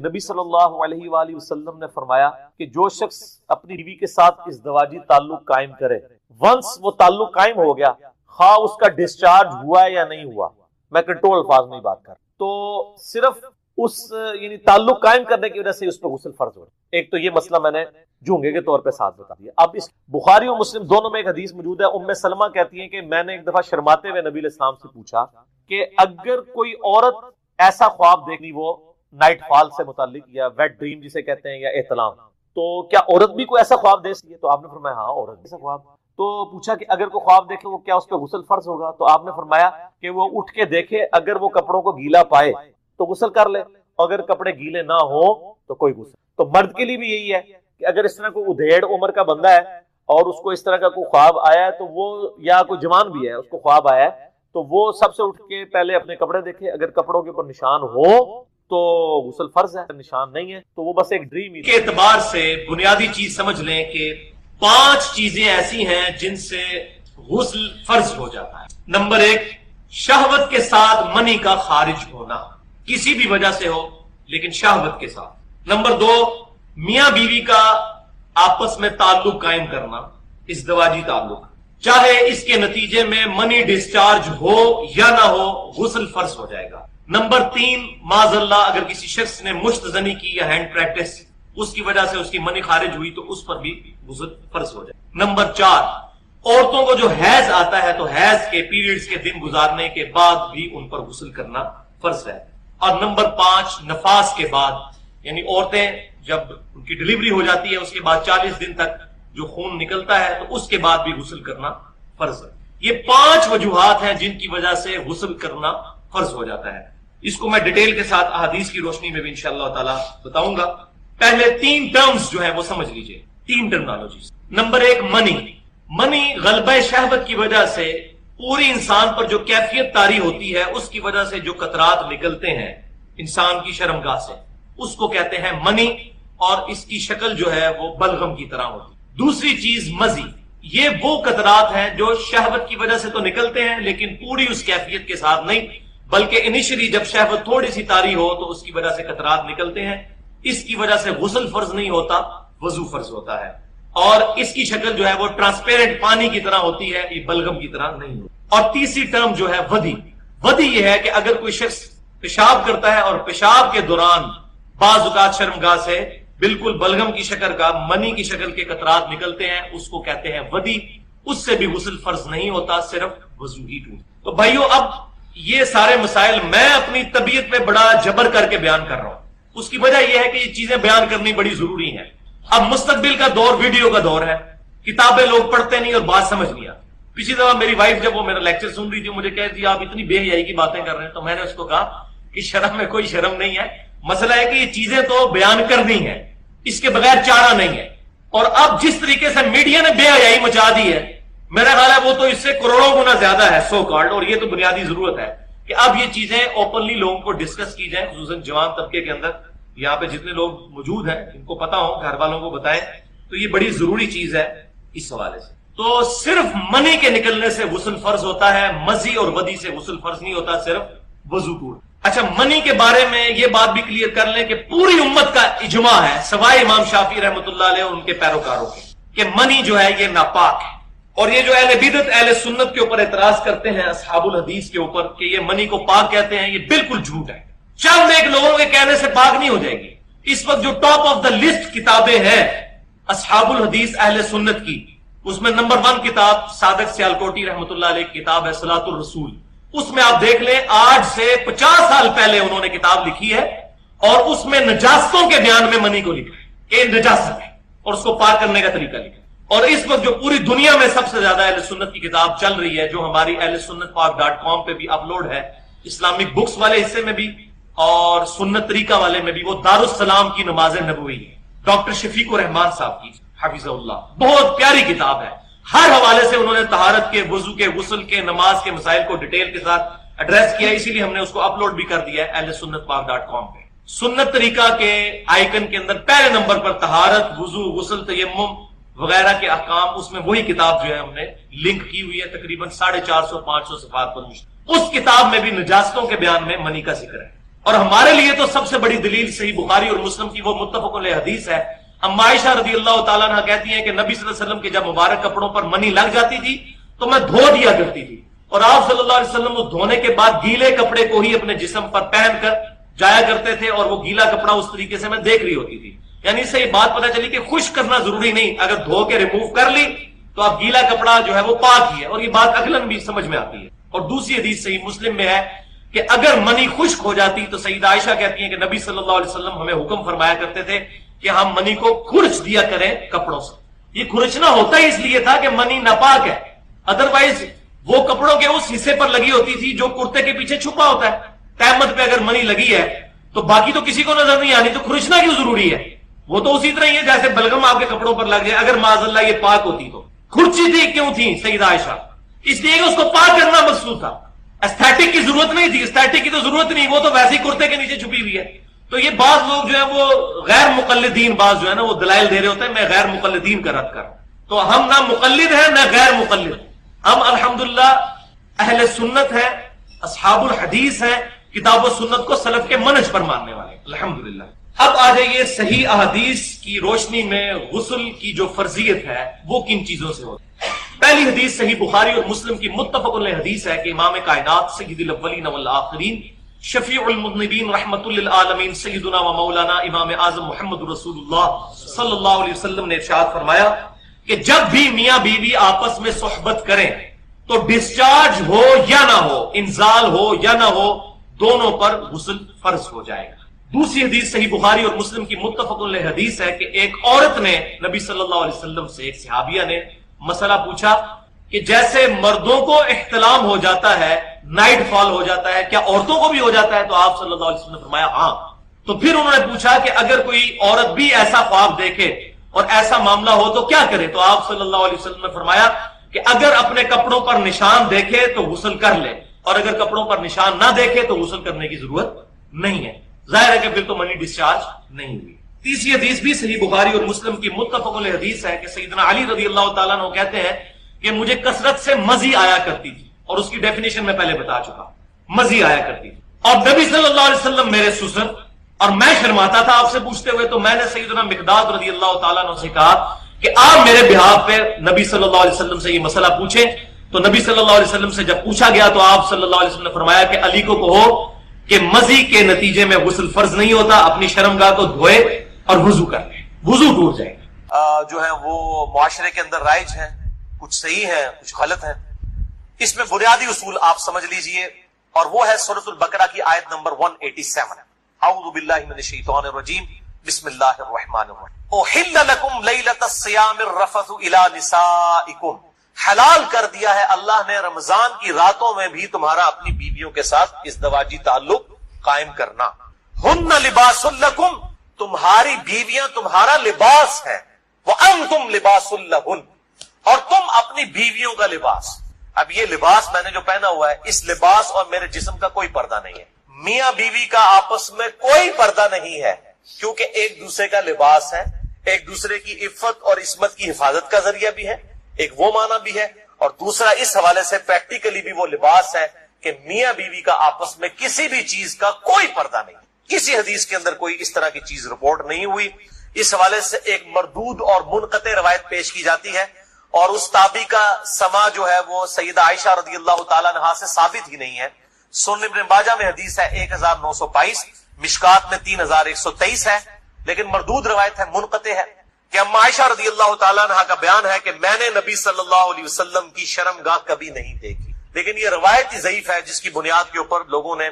نبی صلی اللہ علیہ وآلہ وسلم نے فرمایا کہ جو شخص اپنی بیوی کے ساتھ ازدواجی تعلق قائم کرے، ونس وہ تعلق قائم ہو گیا، خواہ اس کا ڈسچارج ہوا ہے یا نہیں ہوا، میں کنٹرول الفاظ میں بات کر، تو صرف اس یعنی تعلق قائم کرنے کی وجہ سے اس پہ غسل فرض ہو۔ ایک تو یہ مسئلہ میں نے جھونگے کے طور پہ ساتھ بتا دیا۔ اب اس بخاری اور مسلم دونوں میں ایک حدیث موجود ہے، ام سلمہ کہتی ہیں کہ میں نے ایک دفعہ شرماتے ہوئے نبی علیہ السلام سے پوچھا کہ اگر کوئی عورت ایسا خواب دیکھنی، وہ نائٹ فال سے متعلق یا ویٹ ڈریم جسے کہتے ہیں یا احتلام، تو کیا عورت بھی کوئی ایسا خواب دے سکتی ہے؟ تو آپ نے فرمایا ہاں عورت ایسا خواب۔ تو پوچھا کہ اگر کوئی خواب دیکھے وہ کیا اس پہ غسل فرض ہوگا؟ تو آپ نے فرمایا کہ وہ اٹھ کے دیکھے، اگر وہ کپڑوں کو گیلا پائے تو غسل کر لے، اگر کپڑے گیلے نہ ہو تو کوئی غسل۔ تو مرد کے لیے بھی یہی ہے کہ اگر اس طرح کوئی ادھیڑ عمر کا بندہ ہے اور اس کو اس طرح کا کوئی خواب آیا ہے، تو وہ یا کوئی جوان بھی ہے اس کو خواب آیا ہے، تو وہ سب سے اٹھ کے پہلے اپنے کپڑے دیکھے، اگر کپڑوں کے اوپر نشان ہو تو غسل فرض ہے، نشان نہیں ہے تو وہ بس ایک ڈریم ہی۔ کے اعتبار سے بنیادی چیز سمجھ لیں کہ 5 چیزیں ایسی ہیں جن سے غسل فرض ہو جاتا ہے۔ نمبر 1، شہوت کے ساتھ منی کا خارج ہونا، کسی بھی وجہ سے ہو لیکن شہوت کے ساتھ۔ نمبر 2، میاں بیوی کا آپس میں تعلق قائم کرنا، ازدواجی تعلق، چاہے اس کے نتیجے میں منی ڈسچارج ہو یا نہ ہو، غسل فرض ہو جائے گا۔ نمبر 3، معاذ اللہ اگر کسی شخص نے مشت زنی کی یا ہینڈ پریکٹس، اس کی وجہ سے اس کی منی خارج ہوئی تو اس پر بھی غسل فرض ہو جائے۔ نمبر 4، عورتوں کو جو حیض آتا ہے تو حیض کے پیریڈز کے دن گزارنے کے بعد بھی ان پر غسل کرنا فرض ہے۔ اور نمبر 5، نفاس کے بعد، یعنی عورتیں جب ان کی ڈلیوری ہو جاتی ہے اس کے بعد 40 دن تک جو خون نکلتا ہے تو اس کے بعد بھی غسل کرنا فرض ہے۔ یہ 5 وجوہات ہیں جن کی وجہ سے غسل کرنا فرض ہو جاتا ہے۔ اس کو میں ڈیٹیل کے ساتھ احادیث کی روشنی میں بھی انشاءاللہ تعالی بتاؤں گا۔ پہلے 3 ٹرمز جو ہیں وہ سمجھ لیجئے، 3 ٹرمنالوجیز۔ نمبر 1، منی غلبہ شہوت کی وجہ سے پوری انسان پر جو کیفیت طاری ہوتی ہے، اس کی وجہ سے جو قطرات نکلتے ہیں انسان کی شرمگاہ سے، اس کو کہتے ہیں منی، اور اس کی شکل جو ہے وہ بلغم کی طرح ہوتی ہے۔ دوسری چیز مزی، یہ وہ قطرات ہیں جو شہوت کی وجہ سے تو نکلتے ہیں لیکن پوری اس کیفیت کے ساتھ نہیں، بلکہ انیشلی جب شہوت تھوڑی سی طاری ہو تو اس کی وجہ سے قطرات نکلتے ہیں، اس کی وجہ سے غسل فرض نہیں ہوتا، وضو فرض ہوتا ہے۔ اور اس کی شکل جو ہے وہ ٹرانسپیرنٹ پانی کی طرح ہوتی ہے، یہ بلغم کی طرح نہیں ہوتی۔ اور تیسری ٹرم جو ہے ودی یہ ہے کہ اگر کوئی شخص پیشاب کرتا ہے اور پیشاب کے دوران بعض اوقات شرمگاہ سے بالکل بلغم کی شکل کا، منی کی شکل کے قطرات نکلتے ہیں، اس کو کہتے ہیں ودی، اس سے بھی غسل فرض نہیں ہوتا، صرف وضو ہی ٹوٹتا۔ تو بھائیو، اب یہ سارے مسائل میں اپنی طبیعت پہ بڑا جبر کر کے بیان کر رہا ہوں، اس کی وجہ یہ ہے کہ یہ چیزیں بیان کرنی بڑی ضروری ہیں۔ اب مستقبل کا دور ویڈیو کا دور ہے، کتابیں لوگ پڑھتے نہیں اور بات سمجھ نہیں آتی۔ پچھلی دفعہ میری وائف جب وہ میرا لیکچر سن رہی تھی، مجھے کہتی تھی آپ اتنی بے حیائی کی باتیں کر رہے ہیں، تو میں نے اس کو کہا کہ شرم میں کوئی شرم نہیں ہے، مسئلہ ہے کہ یہ چیزیں تو بیان کرنی ہے، اس کے بغیر چارہ نہیں ہے۔ اور اب جس طریقے سے میڈیا نے بے حیائی مچا دی ہے، میرا خیال ہے وہ تو اس سے کروڑوں گنا زیادہ ہے سو کالڈ، اور یہ تو بنیادی ضرورت ہے کہ اب یہ چیزیں اوپنلی لوگوں کو ڈسکس کی جائیں، خصوصاً جوان طبقے کے اندر۔ یہاں پہ جتنے لوگ موجود ہیں ان کو پتا ہو، گھر والوں کو بتائیں، تو یہ بڑی ضروری چیز ہے اس حوالے سے۔ تو صرف منی کے نکلنے سے غسل فرض ہوتا ہے، مزی اور ودی سے غسل فرض نہیں ہوتا، صرف وضو ٹوٹ۔ اچھا، منی کے بارے میں یہ بات بھی کلیئر کر لیں کہ پوری امت کا اجماع ہے، سوائے امام شافعی رحمۃ اللہ علیہ اور ان کے پیروکاروں کے، کہ منی جو ہے یہ ناپاک ہے۔ اور یہ جو اہل بدعت اہل سنت کے اوپر اعتراض کرتے ہیں اصحاب الحدیث کے اوپر کہ یہ منی کو پاک کہتے ہیں، یہ بالکل جھوٹ ہے، چند ایک لوگوں کے کہنے سے پاک نہیں ہو جائے گی۔ اس وقت جو ٹاپ آف دا لسٹ کتابیں ہیں اصحاب الحدیث اہل سنت کی، اس میں نمبر 1 کتاب صادق سیالکوٹی رحمۃ اللہ علیہ کی کتاب ہے صلاۃ الرسول۔ اس میں آپ دیکھ لیں، آج سے 50 سال پہلے انہوں نے کتاب لکھی ہے، اور اس میں نجاستوں کے بیان میں منی کو لکھا ہے کہ نجاست ہے، اور اس کو پاک کرنے کا طریقہ لکھا ہے۔ اور اس وقت جو پوری دنیا میں سب سے زیادہ اہل سنت کی کتاب چل رہی ہے، جو ہماری اہل سنت پاک.com پہ بھی اپلوڈ ہے، اسلامک بکس والے حصے میں بھی اور سنت طریقہ والے میں بھی، وہ دارالسلام کی نماز نبوی ہے، ڈاکٹر شفیق الرحمان صاحب کی، حفظہ اللہ، بہت پیاری کتاب ہے۔ ہر حوالے سے انہوں نے طہارت کے، وضو کے، غسل کے، نماز کے مسائل کو ڈیٹیل کے ساتھ ایڈریس کیا، اسی لیے ہم نے اس کو اپلوڈ بھی کر دیا ہے اہل سنت پاک.com پہ۔ سنت طریقہ کے آئیکن کے اندر پہلے نمبر پر طہارت، وضو، غسل، تیمم وغیرہ کے احکام، اس میں وہی کتاب جو ہے ہم نے لنک کی ہوئی ہے، تقریباً 450-500 صفحات پر مشتمل۔ اس کتاب میں بھی نجاستوں کے بیان میں منی کا ذکر ہے۔ اور ہمارے لیے تو سب سے بڑی دلیل صحیح بخاری اور مسلم کی وہ متفق علیہ حدیث ہے. اما عائشہ رضی اللہ تعالیٰ عنہ کہتی ہیں کہ نبی صلی اللہ علیہ وسلم کے جب مبارک کپڑوں پر منی لگ جاتی تھی تو میں دھو دیا کرتی تھی, اور آپ صلی اللہ علیہ وسلم اس دھونے کے بعد گیلے کپڑے کو ہی اپنے جسم پر پہن کر جایا کرتے تھے, اور وہ گیلا کپڑا اس طریقے سے میں دیکھ رہی ہوتی تھی. یعنی اس سے یہ بات پتہ چلی کہ خشک کرنا ضروری نہیں, اگر دھو کے ریموو کر لی تو اب گیلا کپڑا جو ہے وہ پاک ہی ہے, اور یہ بات عقلاً بھی سمجھ میں آتی ہے. اور دوسری حدیث صحیح مسلم میں ہے کہ اگر منی خشک ہو جاتی تو سیدہ عائشہ کہتی ہیں کہ نبی صلی اللہ علیہ وسلم ہمیں حکم فرمایا کرتے تھے کہ ہم منی کو کھرچ دیا کریں کپڑوں سے. یہ کھرچنا ہوتا ہی اس لیے تھا کہ منی ناپاک ہے, ادروائز وہ کپڑوں کے اس حصے پر لگی ہوتی تھی جو کرتے کے پیچھے چھپا ہوتا ہے. تہمت پہ اگر منی لگی ہے تو باقی تو کسی کو نظر نہیں آنی, تو کھرچنا کیوں ضروری ہے؟ وہ تو اسی طرح ہی ہے جیسے بلغم آپ کے کپڑوں پر لگ جائے. اگر معاذ اللہ یہ پاک ہوتی تو کھرچی تھی کیوں تھی سیدہ عائشہ؟ اس لیے کہ اس کو پاک کرنا مقصود تھا, ایستھیٹک کی ضرورت نہیں تھی. ایستھیٹک کی تو ضرورت نہیں, وہ تو ویسے ہی کرتے کے نیچے چھپی ہوئی ہے. تو یہ بعض لوگ جو ہے وہ غیر مقلدین, بعض جو ہے نا وہ دلائل دے رہے ہوتے ہیں, میں غیر مقلدین کا رد کر رہا ہوں. تو ہم نہ مقلد ہیں نہ غیر مقلد, ہم الحمدللہ اہل سنت ہیں, اصحاب الحدیث ہیں, کتاب و سنت کو سلف کے منہج پر ماننے والے الحمدللہ. اب آ جائیے صحیح احادیث کی روشنی میں غسل کی جو فرضیت ہے وہ کن چیزوں سے ہوتی ہے. پہلی حدیث صحیح بخاری اور مسلم کی متفق علیہ حدیث ہے کہ امام کائنات سید الاولین والآخرین شفیع المذنبین رحمت للعالمین سیدنا و مولانا امام اعظم محمد رسول اللہ صلی اللہ علیہ وسلم نے ارشاد فرمایا کہ جب بھی میاں بیوی آپس میں صحبت کریں تو ڈسچارج ہو یا نہ ہو, انزال ہو یا نہ ہو, دونوں پر غسل فرض ہو جائے گا. دوسری حدیث صحیح بخاری اور مسلم کی متفق علیہ حدیث ہے کہ ایک عورت نے نبی صلی اللہ علیہ وسلم سے, ایک صحابیہ نے مسئلہ پوچھا کہ جیسے مردوں کو احتلام ہو جاتا ہے, نائٹ فال ہو جاتا ہے, کیا عورتوں کو بھی ہو جاتا ہے؟ تو آپ صلی اللہ علیہ وسلم نے فرمایا ہاں. تو پھر انہوں نے پوچھا کہ اگر کوئی عورت بھی ایسا خواب دیکھے اور ایسا معاملہ ہو تو کیا کرے؟ تو آپ صلی اللہ علیہ وسلم نے فرمایا کہ اگر اپنے کپڑوں پر نشان دیکھے تو غسل کر لے, اور اگر کپڑوں پر نشان نہ دیکھے تو غسل کرنے کی ضرورت نہیں ہے. ظاہر ہے کہ پھر تو منی ڈسچارج نہیں ہوئی. تیسری حدیث بھی صحیح بخاری اور مسلم کی متفق علیہ حدیث ہے کہ سیدنا علی رضی اللہ تعالیٰ عنہ کہتے ہیں کہ مجھے کثرت سے مزی آیا کرتی تھی, اور اس کی ڈیفینیشن میں پہلے بتا چکا, مزی آیا کرتی تھی, اور نبی صلی اللہ علیہ وسلم میرے سسر, اور میں شرماتا تھا آپ سے پوچھتے ہوئے. تو میں نے سیدنا مقداد رضی اللہ تعالیٰ عنہ سے کہا کہ آپ میرے بہاف پہ نبی صلی اللہ علیہ وسلم سے یہ مسئلہ پوچھیں. تو نبی صلی اللہ علیہ وسلم سے جب پوچھا گیا تو آپ صلی اللہ علیہ وسلم نے فرمایا کہ علی کو کہو کہ مزی کے نتیجے میں غسل فرض نہیں ہوتا, اپنی شرمگاہ کو دھوئے اور وضو کر لیں, وضو ٹوٹ جائے گا. جو ہے وہ معاشرے کے اندر رائج ہیں, کچھ صحیح ہیں کچھ غلط ہیں. اس میں بنیادی اصول آپ سمجھ لیجئے, اور وہ ہے سورۃ البقرہ کی آیت نمبر 187. اعوذ باللہ من الشیطان الرجیم, بسم اللہ الرحمن الرحیم. احل لکم لیلۃ الصیام الرفث الی نسائکم, حلال کر دیا ہے اللہ نے رمضان کی راتوں میں بھی تمہارا اپنی بیویوں کے ساتھ ازدواجی تعلق قائم کرنا. ہن لباس لکم, تمہاری بیویاں تمہارا لباس ہے, وانتم لباس لہن, اور تم اپنی بیویوں کا لباس. اب یہ لباس میں نے جو پہنا ہوا ہے, اس لباس اور میرے جسم کا کوئی پردہ نہیں ہے. میاں بیوی کا آپس میں کوئی پردہ نہیں ہے, کیونکہ ایک دوسرے کا لباس ہے, ایک دوسرے کی عفت اور عصمت کی حفاظت کا ذریعہ بھی ہے, ایک وہ معنی بھی ہے, اور دوسرا اس حوالے سے پریکٹیکلی بھی وہ لباس ہے کہ میاں بیوی کا آپس میں کسی بھی چیز کا کوئی پردہ نہیں. کسی حدیث کے اندر کوئی اس طرح کی چیز رپورٹ نہیں ہوئی. اس حوالے سے ایک مردود اور منقطع روایت پیش کی جاتی ہے, اور اس تابعی کا سما جو ہے وہ سیدہ عائشہ رضی اللہ تعالیٰ عنہا سے ثابت ہی نہیں ہے. سنن ابن ماجہ میں حدیث ہے 1922, مشکات میں 3123 ہے, لیکن مردود روایت ہے, منقطع ہے, کہ اما عائشہ رضی اللہ تعالیٰ عنہ کا بیان ہے کہ میں نے نبی صلی اللہ علیہ وسلم کی شرمگاہ کبھی نہیں دیکھی. لیکن یہ روایت ہی ضعیف ہے, جس کی بنیاد کے اوپر لوگوں نے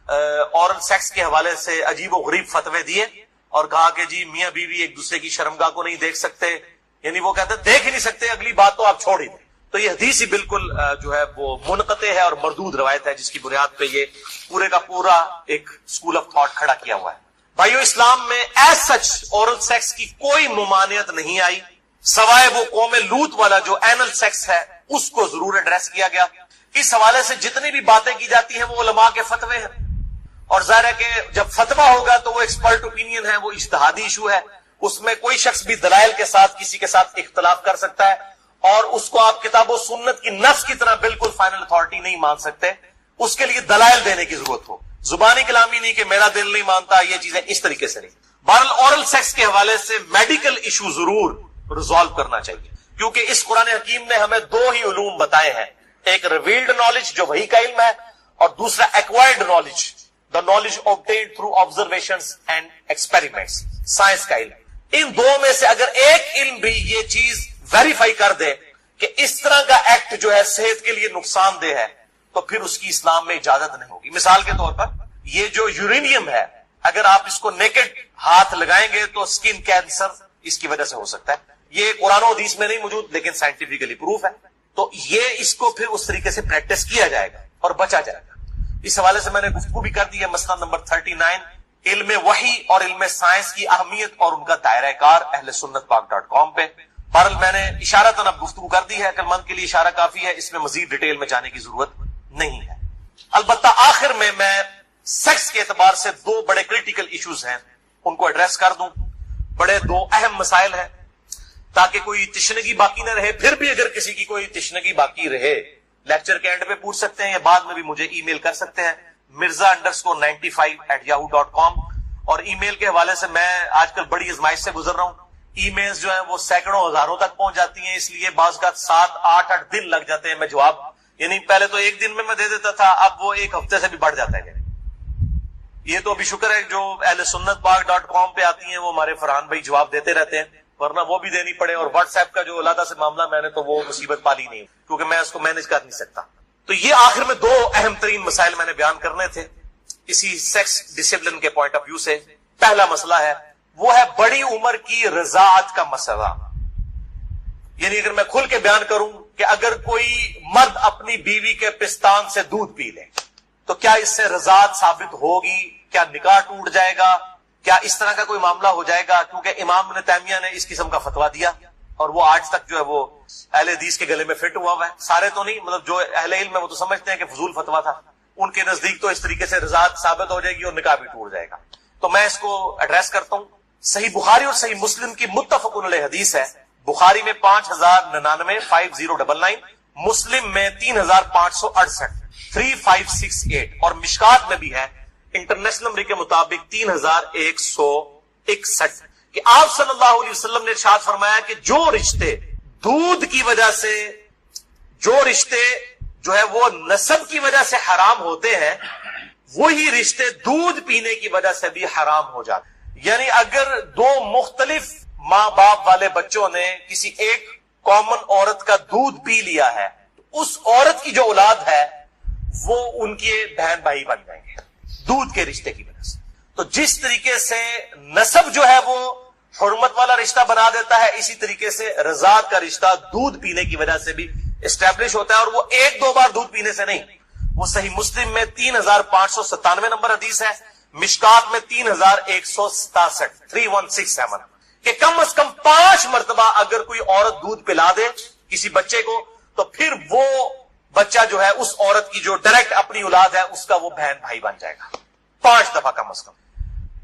اورل سیکس کے حوالے سے عجیب و غریب فتوے دیے, اور کہا کہ جی میاں بیوی ایک دوسرے کی شرمگاہ کو نہیں دیکھ سکتے, یعنی وہ کہتے دیکھ ہی نہیں سکتے, اگلی بات تو آپ چھوڑ ہی دیں. تو یہ حدیث ہی بالکل جو ہے وہ منقطع ہے اور مردود روایت ہے, جس کی بنیاد پہ یہ پورے کا پورا ایک اسکول آف تھاٹ کھڑا کیا ہوا ہے. بھائیو, اسلام میں ایز سچ اورل سیکس کی کوئی ممانعت نہیں آئی, سوائے وہ قوم لوط والا جو اینل سیکس ہے اس کو ضرور ایڈریس کیا گیا. اس حوالے سے جتنی بھی باتیں کی جاتی ہیں وہ علماء کے فتوے ہیں, اور ظاہر ہے کہ جب فتویٰ ہوگا تو وہ ایکسپرٹ اوپینین ہے, وہ اجتہادی ایشو ہے, اس میں کوئی شخص بھی دلائل کے ساتھ کسی کے ساتھ اختلاف کر سکتا ہے, اور اس کو آپ کتاب و سنت کی نص کی طرح بالکل فائنل اتھارٹی نہیں مان سکتے, اس کے لیے دلائل دینے کی ضرورت ہو. زبانی کلامی نہیں کہ میرا دل نہیں مانتا، یہ چیزیں اس طریقے سے نہیں. بہرحال اورل سیکس کے حوالے سے میڈیکل ایشو ضرور ریزالو کرنا چاہیے، کیونکہ اس قرآن حکیم نے ہمیں دو ہی علوم بتائے ہیں، ایک ریویلڈ نالج جو وحی کا علم ہے، اور دوسرا acquired knowledge, the knowledge obtained through observations and experiments، science کا علم. ان دو میں سے اگر ایک علم بھی یہ چیز ویریفائی کر دے کہ اس طرح کا ایکٹ جو ہے صحت کے لیے نقصان دہ ہے، تو پھر اس کی اسلام میں اجازت نہیں ہوگی. مثال کے طور پر یہ جو یورینیم ہے، اگر آپ اس کو نیکڈ ہاتھ لگائیں گے تو سکن کینسر اس کی وجہ سے ہو سکتا ہے. یہ قرآن و حدیث میں نہیں موجود لیکن سائنٹیفکلی پروف ہے. تو یہ اس کو پھر اس طریقے سے پریکٹس کیا جائے گا اور بچا جائے گا. اس حوالے سے میں نے گفتگو بھی کر دی ہے، مسئلہ نمبر 39، علم وحی اور علم سائنس کی اہمیت اور ان کا دائرہ کار، اہل سنت پاک.com پہ. بہرحال میں نے اشارتاً اب گفتگو کر دی ہے، عقل مند کے لیے اشارہ کافی ہے، اس میں مزید ڈیٹیل میں جانے کی ضرورت نہیں ہے. البتہ آخر میں سیکس کے اعتبار سے دو بڑے کریٹیکل ایشوز ہیں، ان کو ایڈریس کر دوں. بڑے دو اہم مسائل ہیں تاکہ کوئی تشنگی باقی نہ رہے. پھر بھی اگر کسی کی کوئی تشنگی باقی رہے، لیکچر کے اینڈ پہ پوچھ سکتے ہیں یا بعد میں بھی مجھے ای میل کر سکتے ہیں mirza_95@yahoo.com. اور ای میل کے حوالے سے میں آج کل بڑی آزمائش سے گزر رہا ہوں. ای میلز جو ہیں وہ سینکڑوں ہزاروں تک پہنچ جاتی ہیں، اس لیے بعض کا 7-8 دن لگ جاتے ہیں میں جواب، یعنی پہلے تو ایک دن میں دے دیتا تھا، اب وہ ایک ہفتے سے بھی بڑھ جاتا ہے. یہ تو ابھی شکر ہے جو اہل سنت پاک.com پہ آتی ہیں وہ ہمارے فرحان بھائی جواب دیتے رہتے ہیں، ورنہ وہ بھی دینی پڑے. اور واٹس ایپ کا جو علیحدہ سے معاملہ میں نے تو وہ مصیبت پالی نہیں، کیونکہ میں اس کو مینج کر نہیں سکتا. تو یہ آخر میں دو اہم ترین مسائل میں نے بیان کرنے تھے اسی سیکس ڈسپلن کے پوائنٹ آف ویو سے. پہلا مسئلہ ہے وہ ہے بڑی عمر کی رضاعت کا مسئلہ. یعنی اگر میں کھل کے بیان کروں کہ اگر کوئی مرد اپنی بیوی کے پستان سے دودھ پی لے تو کیا اس سے رضاعت ثابت ہوگی؟ کیا نکاح ٹوٹ جائے گا؟ کیا اس طرح کا کوئی معاملہ ہو جائے گا؟ کیونکہ امام ابن تیمیہ نے اس قسم کا فتویٰ دیا اور وہ آج تک جو ہے وہ اہل حدیث کے گلے میں فٹ ہوا ہے. سارے تو نہیں، مطلب جو اہل علم ہے وہ تو سمجھتے ہیں کہ فضول فتویٰ تھا، ان کے نزدیک تو اس طریقے سے رضاعت ثابت ہو جائے گی اور نکاح بھی ٹوٹ جائے گا. تو میں اس کو ایڈریس کرتا ہوں. صحیح بخاری اور صحیح مسلم کی متفق علیہ حدیث ہے. بخاری میں 5099 مسلم میں 3568 3568 اور مشکات میں بھی ہے انٹرنیشنل نمبر کے مطابق 3161 کہ آپ صلی اللہ علیہ وسلم نے ارشاد فرمایا کہ جو رشتے دودھ کی وجہ سے، جو رشتے جو ہے وہ نسب کی وجہ سے حرام ہوتے ہیں، وہی رشتے دودھ پینے کی وجہ سے بھی حرام ہو جاتے ہیں. یعنی اگر دو مختلف ماں باپ والے بچوں نے کسی ایک کامن عورت کا دودھ پی لیا ہے تو اس عورت کی جو اولاد ہے وہ ان کے بہن بھائی بن جائیں گے دودھ کے رشتے کی وجہ سے. تو جس طریقے سے نسب جو ہے وہ حرمت والا رشتہ بنا دیتا ہے، اسی طریقے سے رضاعت کا رشتہ دودھ پینے کی وجہ سے بھی اسٹیبلش ہوتا ہے. اور وہ ایک دو بار دودھ پینے سے نہیں. وہ صحیح مسلم میں 3597 نمبر حدیث ہے، مشکات میں 3167 3167 کہ کم از کم 5 مرتبہ اگر کوئی عورت دودھ پلا دے کسی بچے کو تو پھر وہ بچہ جو ہے اس عورت کی جو ڈائریکٹ اپنی اولاد ہے اس کا وہ بہن بھائی بن جائے گا 5 دفعہ کم از کم.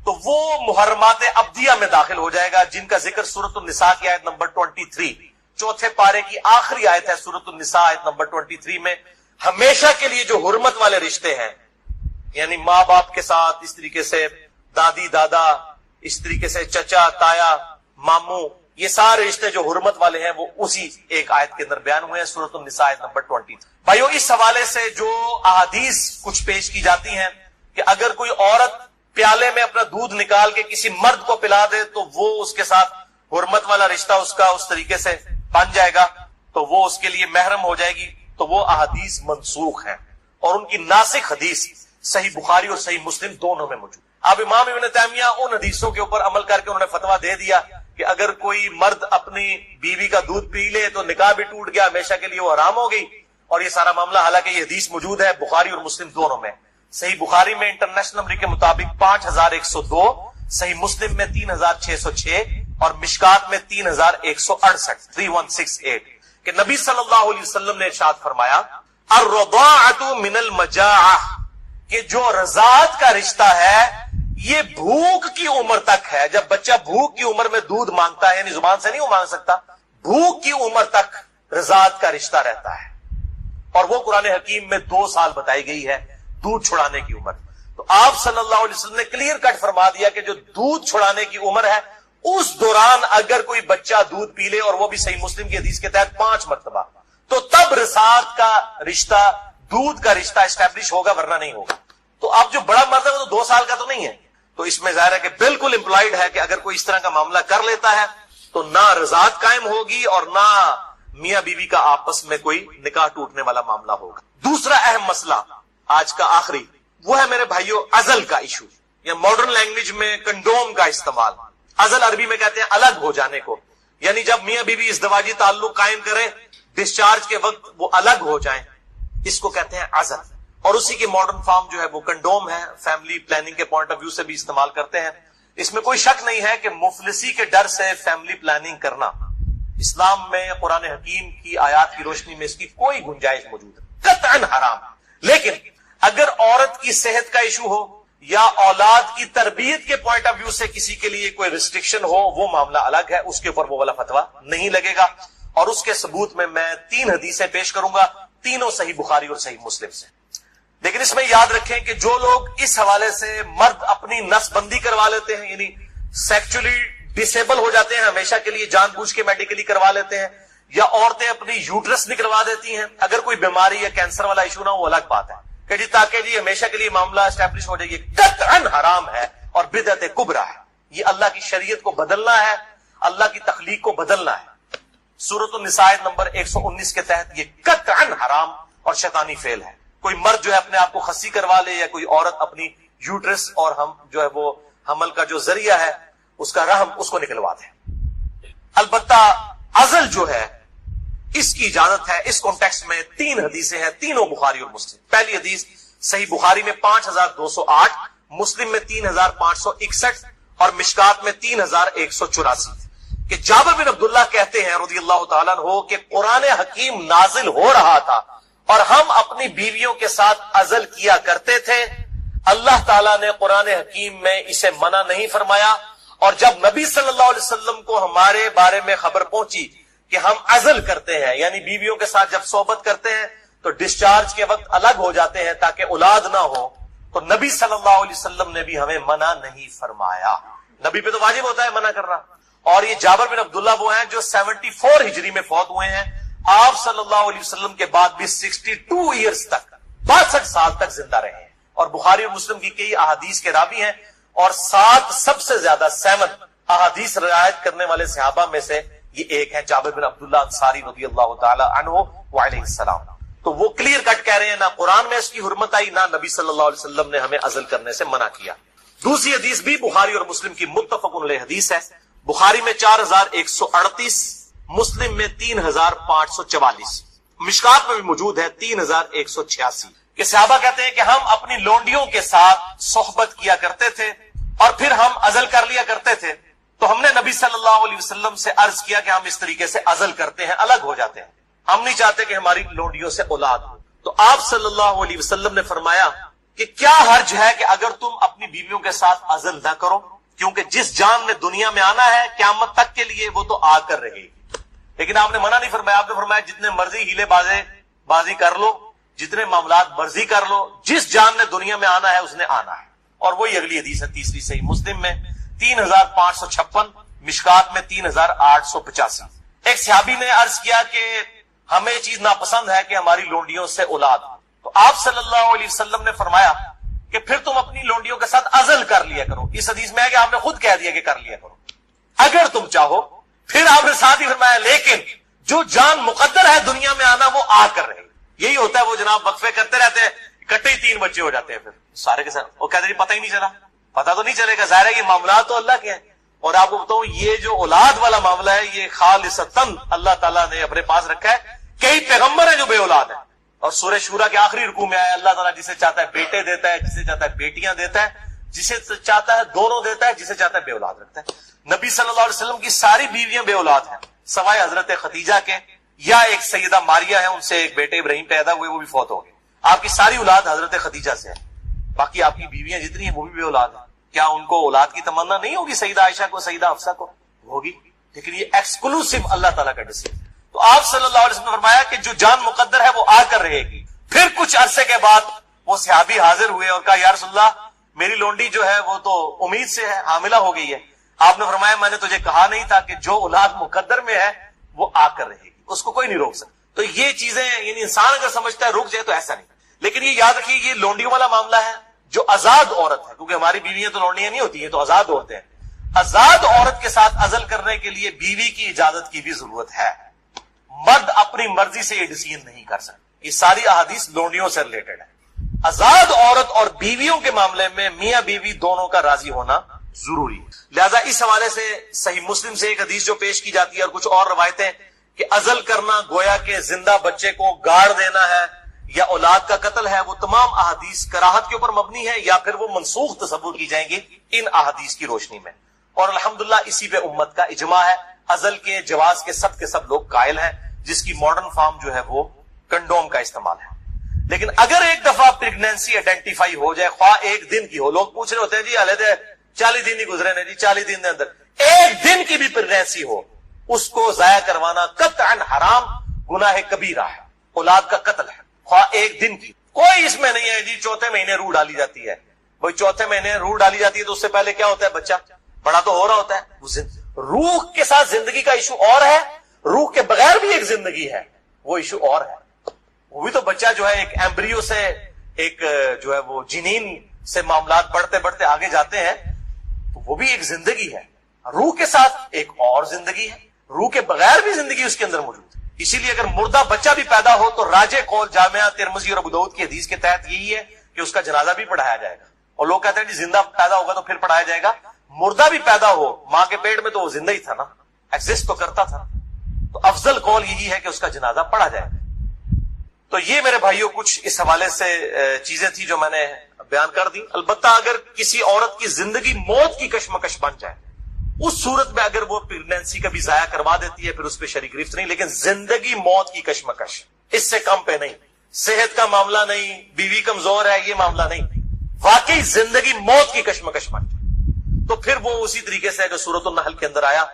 تو وہ محرمات ابدیہ میں داخل ہو جائے گا جن کا ذکر سورۃ النساء کی آیت نمبر 23 چوتھے پارے کی آخری آیت ہے سورۃ النساء آیت نمبر 23 میں. ہمیشہ کے لیے جو حرمت والے رشتے ہیں، یعنی ماں باپ کے ساتھ اس طریقے سے دادی دادا، اس طریقے سے چچا تایا ماموں، یہ سارے رشتے جو حرمت والے ہیں وہ اسی ایک آیت کے اندر بیان ہوئے ہیں سورۃ النساء آیت نمبر 20. بھائیو اس حوالے سے جو احادیث کچھ پیش کی جاتی ہیں کہ اگر کوئی عورت پیالے میں اپنا دودھ نکال کے کسی مرد کو پلا دے تو وہ اس کے ساتھ حرمت والا رشتہ اس کا اس طریقے سے بن جائے گا، تو وہ اس کے لیے محرم ہو جائے گی. تو وہ احادیث منسوخ ہیں اور ان کی ناسخ حدیث صحیح بخاری اور صحیح مسلم دونوں میں موجود. اب امام ابن تیمیہ ان حدیثوں کے اوپر عمل کر کے انہوں نے فتویٰ دے دیا کہ اگر کوئی مرد اپنی بیوی کا دودھ پی لے تو نکاح بھی ٹوٹ گیا، ہمیشہ کے لیے وہ حرام ہو گئی. اور یہ سارا معاملہ حالانکہ یہ حدیث موجود ہے بخاری اور مسلم دونوں میں. صحیح بخاری میں انٹرنیشنل نمبر کے مطابق 5102، صحیح مسلم میں 3606 اور مشکات میں 3168 3168 کہ نبی صلی اللہ علیہ وسلم نے ارشاد فرمایا الرضاعۃ من المجاعہ کہ جو رضاعت کا رشتہ ہے یہ بھوک کی عمر تک ہے. جب بچہ بھوک کی عمر میں دودھ مانگتا ہے، یعنی زبان سے نہیں وہ مانگ سکتا، بھوک کی عمر تک رضاعت کا رشتہ رہتا ہے. اور وہ قرآن حکیم میں 2 سال بتائی گئی ہے دودھ چھڑانے کی عمر. تو آپ صلی اللہ علیہ وسلم نے کلیئر کٹ فرما دیا کہ جو دودھ چھڑانے کی عمر ہے اس دوران اگر کوئی بچہ دودھ پی لے، اور وہ بھی صحیح مسلم کی حدیث کے تحت 5 مرتبہ، تو تب رضاعت کا رشتہ، دودھ کا رشتہ اسٹیبلش ہوگا، ورنہ نہیں ہوگا۔ تو اب جو بڑا مرد ہے وہ تو 2 سال کا تو نہیں ہے، تو اس میں ظاہر ہے کہ بالکل امپلائڈ ہے کہ اگر کوئی اس طرح کا معاملہ کر لیتا ہے تو نہ رضاعت قائم ہوگی اور نہ میاں بیوی کا آپس میں کوئی نکاح ٹوٹنے والا معاملہ ہوگا۔ دوسرا اہم مسئلہ آج کا آخری، وہ ہے میرے بھائیوں عزل کا ایشو، یا ماڈرن لینگویج میں کنڈوم کا استعمال۔ عزل عربی میں کہتے ہیں الگ ہو جانے کو، یعنی جب میاں بیوی ازدواجی تعلق قائم کریں، ڈسچارج کے وقت وہ الگ ہو جائیں، اس کو کہتے ہیں عزل۔ اور اسی کی ماڈرن فارم جو ہے وہ کنڈوم ہے، فیملی پلاننگ کے پوائنٹ آف ویو سے بھی استعمال کرتے ہیں۔ اس میں کوئی شک نہیں ہے کہ مفلسی کے ڈر سے فیملی پلاننگ کرنا اسلام میں قرآن حکیم کی آیات کی روشنی میں اس کی کوئی گنجائش موجود ہے، قطعاً حرام۔ لیکن اگر عورت کی صحت کا ایشو ہو یا اولاد کی تربیت کے پوائنٹ آف ویو سے کسی کے لیے کوئی ریسٹرکشن ہو، وہ معاملہ الگ ہے، اس کے اوپر وہ والا فتویٰ نہیں لگے گا۔ اور اس کے ثبوت میں 3 حدیثیں پیش کروں گا، تینوں صحیح بخاری اور صحیح مسلم سے۔ لیکن اس میں یاد رکھیں کہ جو لوگ اس حوالے سے مرد اپنی نس بندی کروا لیتے ہیں، یعنی سیکچولی ڈسیبل ہو جاتے ہیں ہمیشہ کے لیے، جان بوجھ کے میڈیکلی کروا لیتے ہیں، یا عورتیں اپنی یوٹرس نکلوا دیتی ہیں، اگر کوئی بیماری یا کینسر والا ایشو نہ ہو وہ الگ بات ہے کہ جی تاکہ جی ہمیشہ کے لیے معاملہ اسٹیبلش ہو جائے، یہ قطعاً حرام ہے اور بدعت کبریٰ ہے۔ یہ اللہ کی شریعت کو بدلنا ہے، اللہ کی تخلیق کو بدلنا ہے۔ سورۃ النساء نمبر 119 کے تحت یہ قطعاً حرام اور شیطانی فعل ہے۔ کوئی مرد جو ہے اپنے آپ کو خصی کروا لے، یا کوئی عورت اپنی یوٹرس اور ہم جو ہے وہ حمل کا جو ذریعہ ہے اس کا رحم اس کو نکلوا دے۔ البتہ عزل جو ہے اس کی اجازت ہے۔ اس کانٹیکسٹ میں 3 حدیثیں ہیں، تینوں بخاری اور مسلم۔ پہلی حدیث صحیح بخاری میں 5208، مسلم میں 3561 اور مشکات میں 3184 کہ جابر بن عبداللہ کہتے ہیں رضی اللہ تعالیٰ عنہ کہ قرآن حکیم نازل ہو رہا تھا اور ہم اپنی بیویوں کے ساتھ عزل کیا کرتے تھے، اللہ تعالیٰ نے قرآن حکیم میں اسے منع نہیں فرمایا، اور جب نبی صلی اللہ علیہ وسلم کو ہمارے بارے میں خبر پہنچی کہ ہم عزل کرتے ہیں، یعنی بیویوں کے ساتھ جب صحبت کرتے ہیں تو ڈسچارج کے وقت الگ ہو جاتے ہیں تاکہ اولاد نہ ہو، تو نبی صلی اللہ علیہ وسلم نے بھی ہمیں منع نہیں فرمایا۔ نبی پہ تو واجب ہوتا ہے منع کرنا۔ اور یہ جابر بن عبداللہ وہ ہیں جو 74 ہجری میں فوت ہوئے ہیں، آپ صلی اللہ علیہ وسلم کے بعد بھی 62 ایئرز تک، 62 سال تک زندہ رہے ہیں، اور بخاری اور مسلم کی کئی احادیث کے راوی ہیں، اور 7 سب سے زیادہ 7 احادیث روایت کرنے والے صحابہ میں سے یہ ایک ہے، جابر بن عبداللہ انصاری رضی اللہ تعالی عنہ وعلیہ السلام۔ تو وہ کلیئر کٹ کہہ رہے ہیں نہ قرآن میں اس کی حرمت آئی، نہ نبی صلی اللہ علیہ وسلم نے ہمیں عزل کرنے سے منع کیا۔ دوسری حدیث بھی بخاری اور مسلم کی متفق علیہ حدیث ہے، بخاری میں 4138، مسلم میں 3544، مشکات میں بھی موجود ہے 3186 کہ صحابہ کہتے ہیں کہ ہم اپنی لونڈیوں کے ساتھ صحبت کیا کرتے تھے اور پھر ہم عزل کر لیا کرتے تھے، تو ہم نے نبی صلی اللہ علیہ وسلم سے عرض کیا کہ ہم اس طریقے سے عزل کرتے ہیں، الگ ہو جاتے ہیں، ہم نہیں چاہتے کہ ہماری لونڈیوں سے اولاد ہو۔ تو آپ صلی اللہ علیہ وسلم نے فرمایا کہ کیا حرج ہے کہ اگر تم اپنی بیویوں کے ساتھ عزل نہ کرو، کیونکہ جس جان نے دنیا میں آنا ہے قیامت تک کے لیے وہ تو آ کر رہے گی۔ لیکن آپ نے منع نہیں فرمایا، آپ نے فرمایا جتنے مرضی ہیلے بازی کر لو، جتنے معاملات مرضی کر لو، جس جان نے دنیا میں آنا ہے اس نے آنا ہے۔ اور وہی اگلی حدیث ہے تیسری صحیح مسلم میں 3556، مشکات میں 3885۔ ایک صحابی نے عرض کیا کہ ہمیں یہ چیز ناپسند ہے کہ ہماری لونڈیوں سے اولاد ہو، تو آپ صلی اللہ علیہ وسلم نے فرمایا کہ پھر تم اپنی لونڈیوں کے ساتھ عزل کر لیا کرو۔ اس حدیث میں ہے کہ آپ نے خود کہہ دیا کہ کر لیا کرو اگر تم چاہو۔ پھر آپ نے ساتھ ہی فرمایا لیکن جو جان مقدر ہے دنیا میں آنا وہ آ کر رہے گی۔ یہی ہوتا ہے، وہ جناب وقفے کرتے رہتے ہیں، اکٹھے ہی 3 بچے ہو جاتے ہیں، پھر سارے کے ساتھ وہ کہتے ہیں پتہ ہی نہیں چلا، پتہ تو نہیں چلے گا، ظاہر ہے یہ معاملات تو اللہ کے ہیں۔ اور آپ کو بتاؤں یہ جو اولاد والا معاملہ ہے یہ خالصتاً اللہ تعالیٰ نے اپنے پاس رکھا ہے۔ کئی پیغمبر ہیں جو بے اولاد ہیں، اور سورہ شورا کے آخری رکوع میں آیا اللہ تعالیٰ جسے چاہتا ہے بیٹے دیتا ہے، جسے چاہتا ہے بیٹیاں دیتا ہے، جسے چاہتا ہے دونوں دیتا ہے، جسے چاہتا ہے بے اولاد رکھتا ہے۔ نبی صلی اللہ علیہ وسلم کی ساری بیویاں بے اولاد ہیں سوائے حضرت خدیجہ کے، یا ایک سیدہ ماریہ ہے، ان سے ایک بیٹے ابراہیم پیدا ہوئے، وہ بھی فوت ہو گئے۔ آپ کی ساری اولاد حضرت خدیجہ سے ہے، باقی آپ کی بیویاں جتنی ہیں وہ بھی بے اولاد ہیں۔ کیا ان کو اولاد کی تمنا نہیں ہوگی؟ سیدہ عائشہ کو، سیدہ حفصہ کو ہوگی، لیکن یہ ایکسکلوسیو اللہ تعالیٰ کا ڈیسیژن۔ تو آپ صلی اللہ علیہ وسلم نے فرمایا کہ جو جان مقدر ہے وہ آ کر رہے گی۔ پھر کچھ عرصے کے بعد وہ صحابی حاضر ہوئے اور کہا یا رسول اللہ میری لونڈی جو ہے وہ تو امید سے ہے، حاملہ ہو گئی ہے، آپ نے فرمایا میں نے تجھے کہا نہیں تھا کہ جو اولاد مقدر میں ہے وہ آ کر رہے گی، اس کو کوئی نہیں روک سکتا۔ تو یہ چیزیں یعنی انسان اگر سمجھتا ہے رک جائے تو ایسا نہیں، لیکن یہ یاد رکھیے یہ لونڈیوں والا معاملہ ہے۔ جو آزاد عورت ہے، کیونکہ ہماری بیویاں تو لونڈیاں نہیں ہوتی ہیں، تو آزاد عورتیں ہیں، آزاد عورت کے ساتھ عزل کرنے کے لیے بیوی کی اجازت کی بھی ضرورت ہے۔ مرد اپنی مرضی سے یہ ڈیسیژن نہیں کر سکتا۔ یہ ساری احادیث لونڈیوں سے ریلیٹڈ ہے۔ آزاد عورت اور بیویوں کے معاملے میں میاں بیوی دونوں کا راضی ہونا ضروری ہے۔ لہذا اس حوالے سے صحیح مسلم سے ایک حدیث جو پیش کی جاتی ہے اور کچھ اور روایتیں کہ عزل کرنا گویا کہ زندہ بچے کو گاڑ دینا ہے یا اولاد کا قتل ہے، وہ تمام احادیث کراہت کے اوپر مبنی ہے یا پھر وہ منسوخ تصور کی جائیں گی ان احادیث کی روشنی میں۔ اور الحمدللہ اسی پہ امت کا اجماع ہے، عزل کے جواز کے سب لوگ قائل ہیں، جس کی ماڈرن فارم جو ہے وہ کنڈوم کا استعمال ہے۔ لیکن اگر ایک دفعہ پریگنینسی آئیڈینٹیفائی ہو جائے، خواہ ایک دن کی ہو، لوگ پوچھ رہے ہوتے ہیں جی علیحدہ 40 دن ہی گزرے نے جی، 40 دن کے اندر ایک دن کی بھی پریگنینسی ہو، اس کو ضائع کروانا قطعاً حرام گناہ کبیرہ ہے، اولاد کا قتل ہے، خواہ ایک دن کی۔ کوئی اس میں نہیں ہے جی چوتھے مہینے روح ڈالی جاتی ہے، بھائی چوتھے مہینے روح ڈالی جاتی ہے تو اس سے پہلے کیا ہوتا ہے، بچہ بڑا تو ہو رہا ہوتا ہے۔ روح کے ساتھ زندگی کا ایشو اور ہے، روح کے بغیر بھی ایک زندگی ہے، وہ ایشو اور ہے۔ وہ بھی تو بچہ جو ہے ایک ایمبریو سے ایک جو ہے وہ جنین سے معاملات بڑھتے بڑھتے آگے جاتے ہیں، تو وہ بھی ایک زندگی ہے۔ روح کے ساتھ ایک اور زندگی ہے، روح کے بغیر بھی زندگی اس کے اندر موجود ہے۔ اسی لیے اگر مردہ بچہ بھی پیدا ہو تو راجح قول جامعہ ترمذی اور ابو داؤد کی حدیث کے تحت یہی ہے کہ اس کا جنازہ بھی پڑھایا جائے گا۔ اور لوگ کہتے ہیں جی زندہ پیدا ہوگا تو پھر پڑھایا جائے گا، مردہ بھی پیدا ہو ماں کے پیٹ میں تو وہ زندہ ہی تھا نا، ایگزسٹ تو کرتا تھا، تو افضل قول یہی ہے کہ اس کا جنازہ پڑھا جائے گا۔ تو یہ میرے بھائیوں کچھ اس حوالے سے چیزیں تھی جو میں نے بیان کر دی۔ البتہ اگر کسی عورت کی زندگی موت کی کشمکش بن جائے، اس صورت میں اگر وہ پریگنینسی کا بھی ضائع کروا دیتی ہے پھر اس پہ شرع گرفت نہیں، لیکن زندگی موت کی کشمکش اس سے کم پہ نہیں، صحت کا معاملہ نہیں، بیوی کمزور ہے یہ معاملہ نہیں، واقعی زندگی موت کی کشمکش بن جائے تو پھر وہ اسی طریقے سے جو سورۃ النحل کے اندر آیا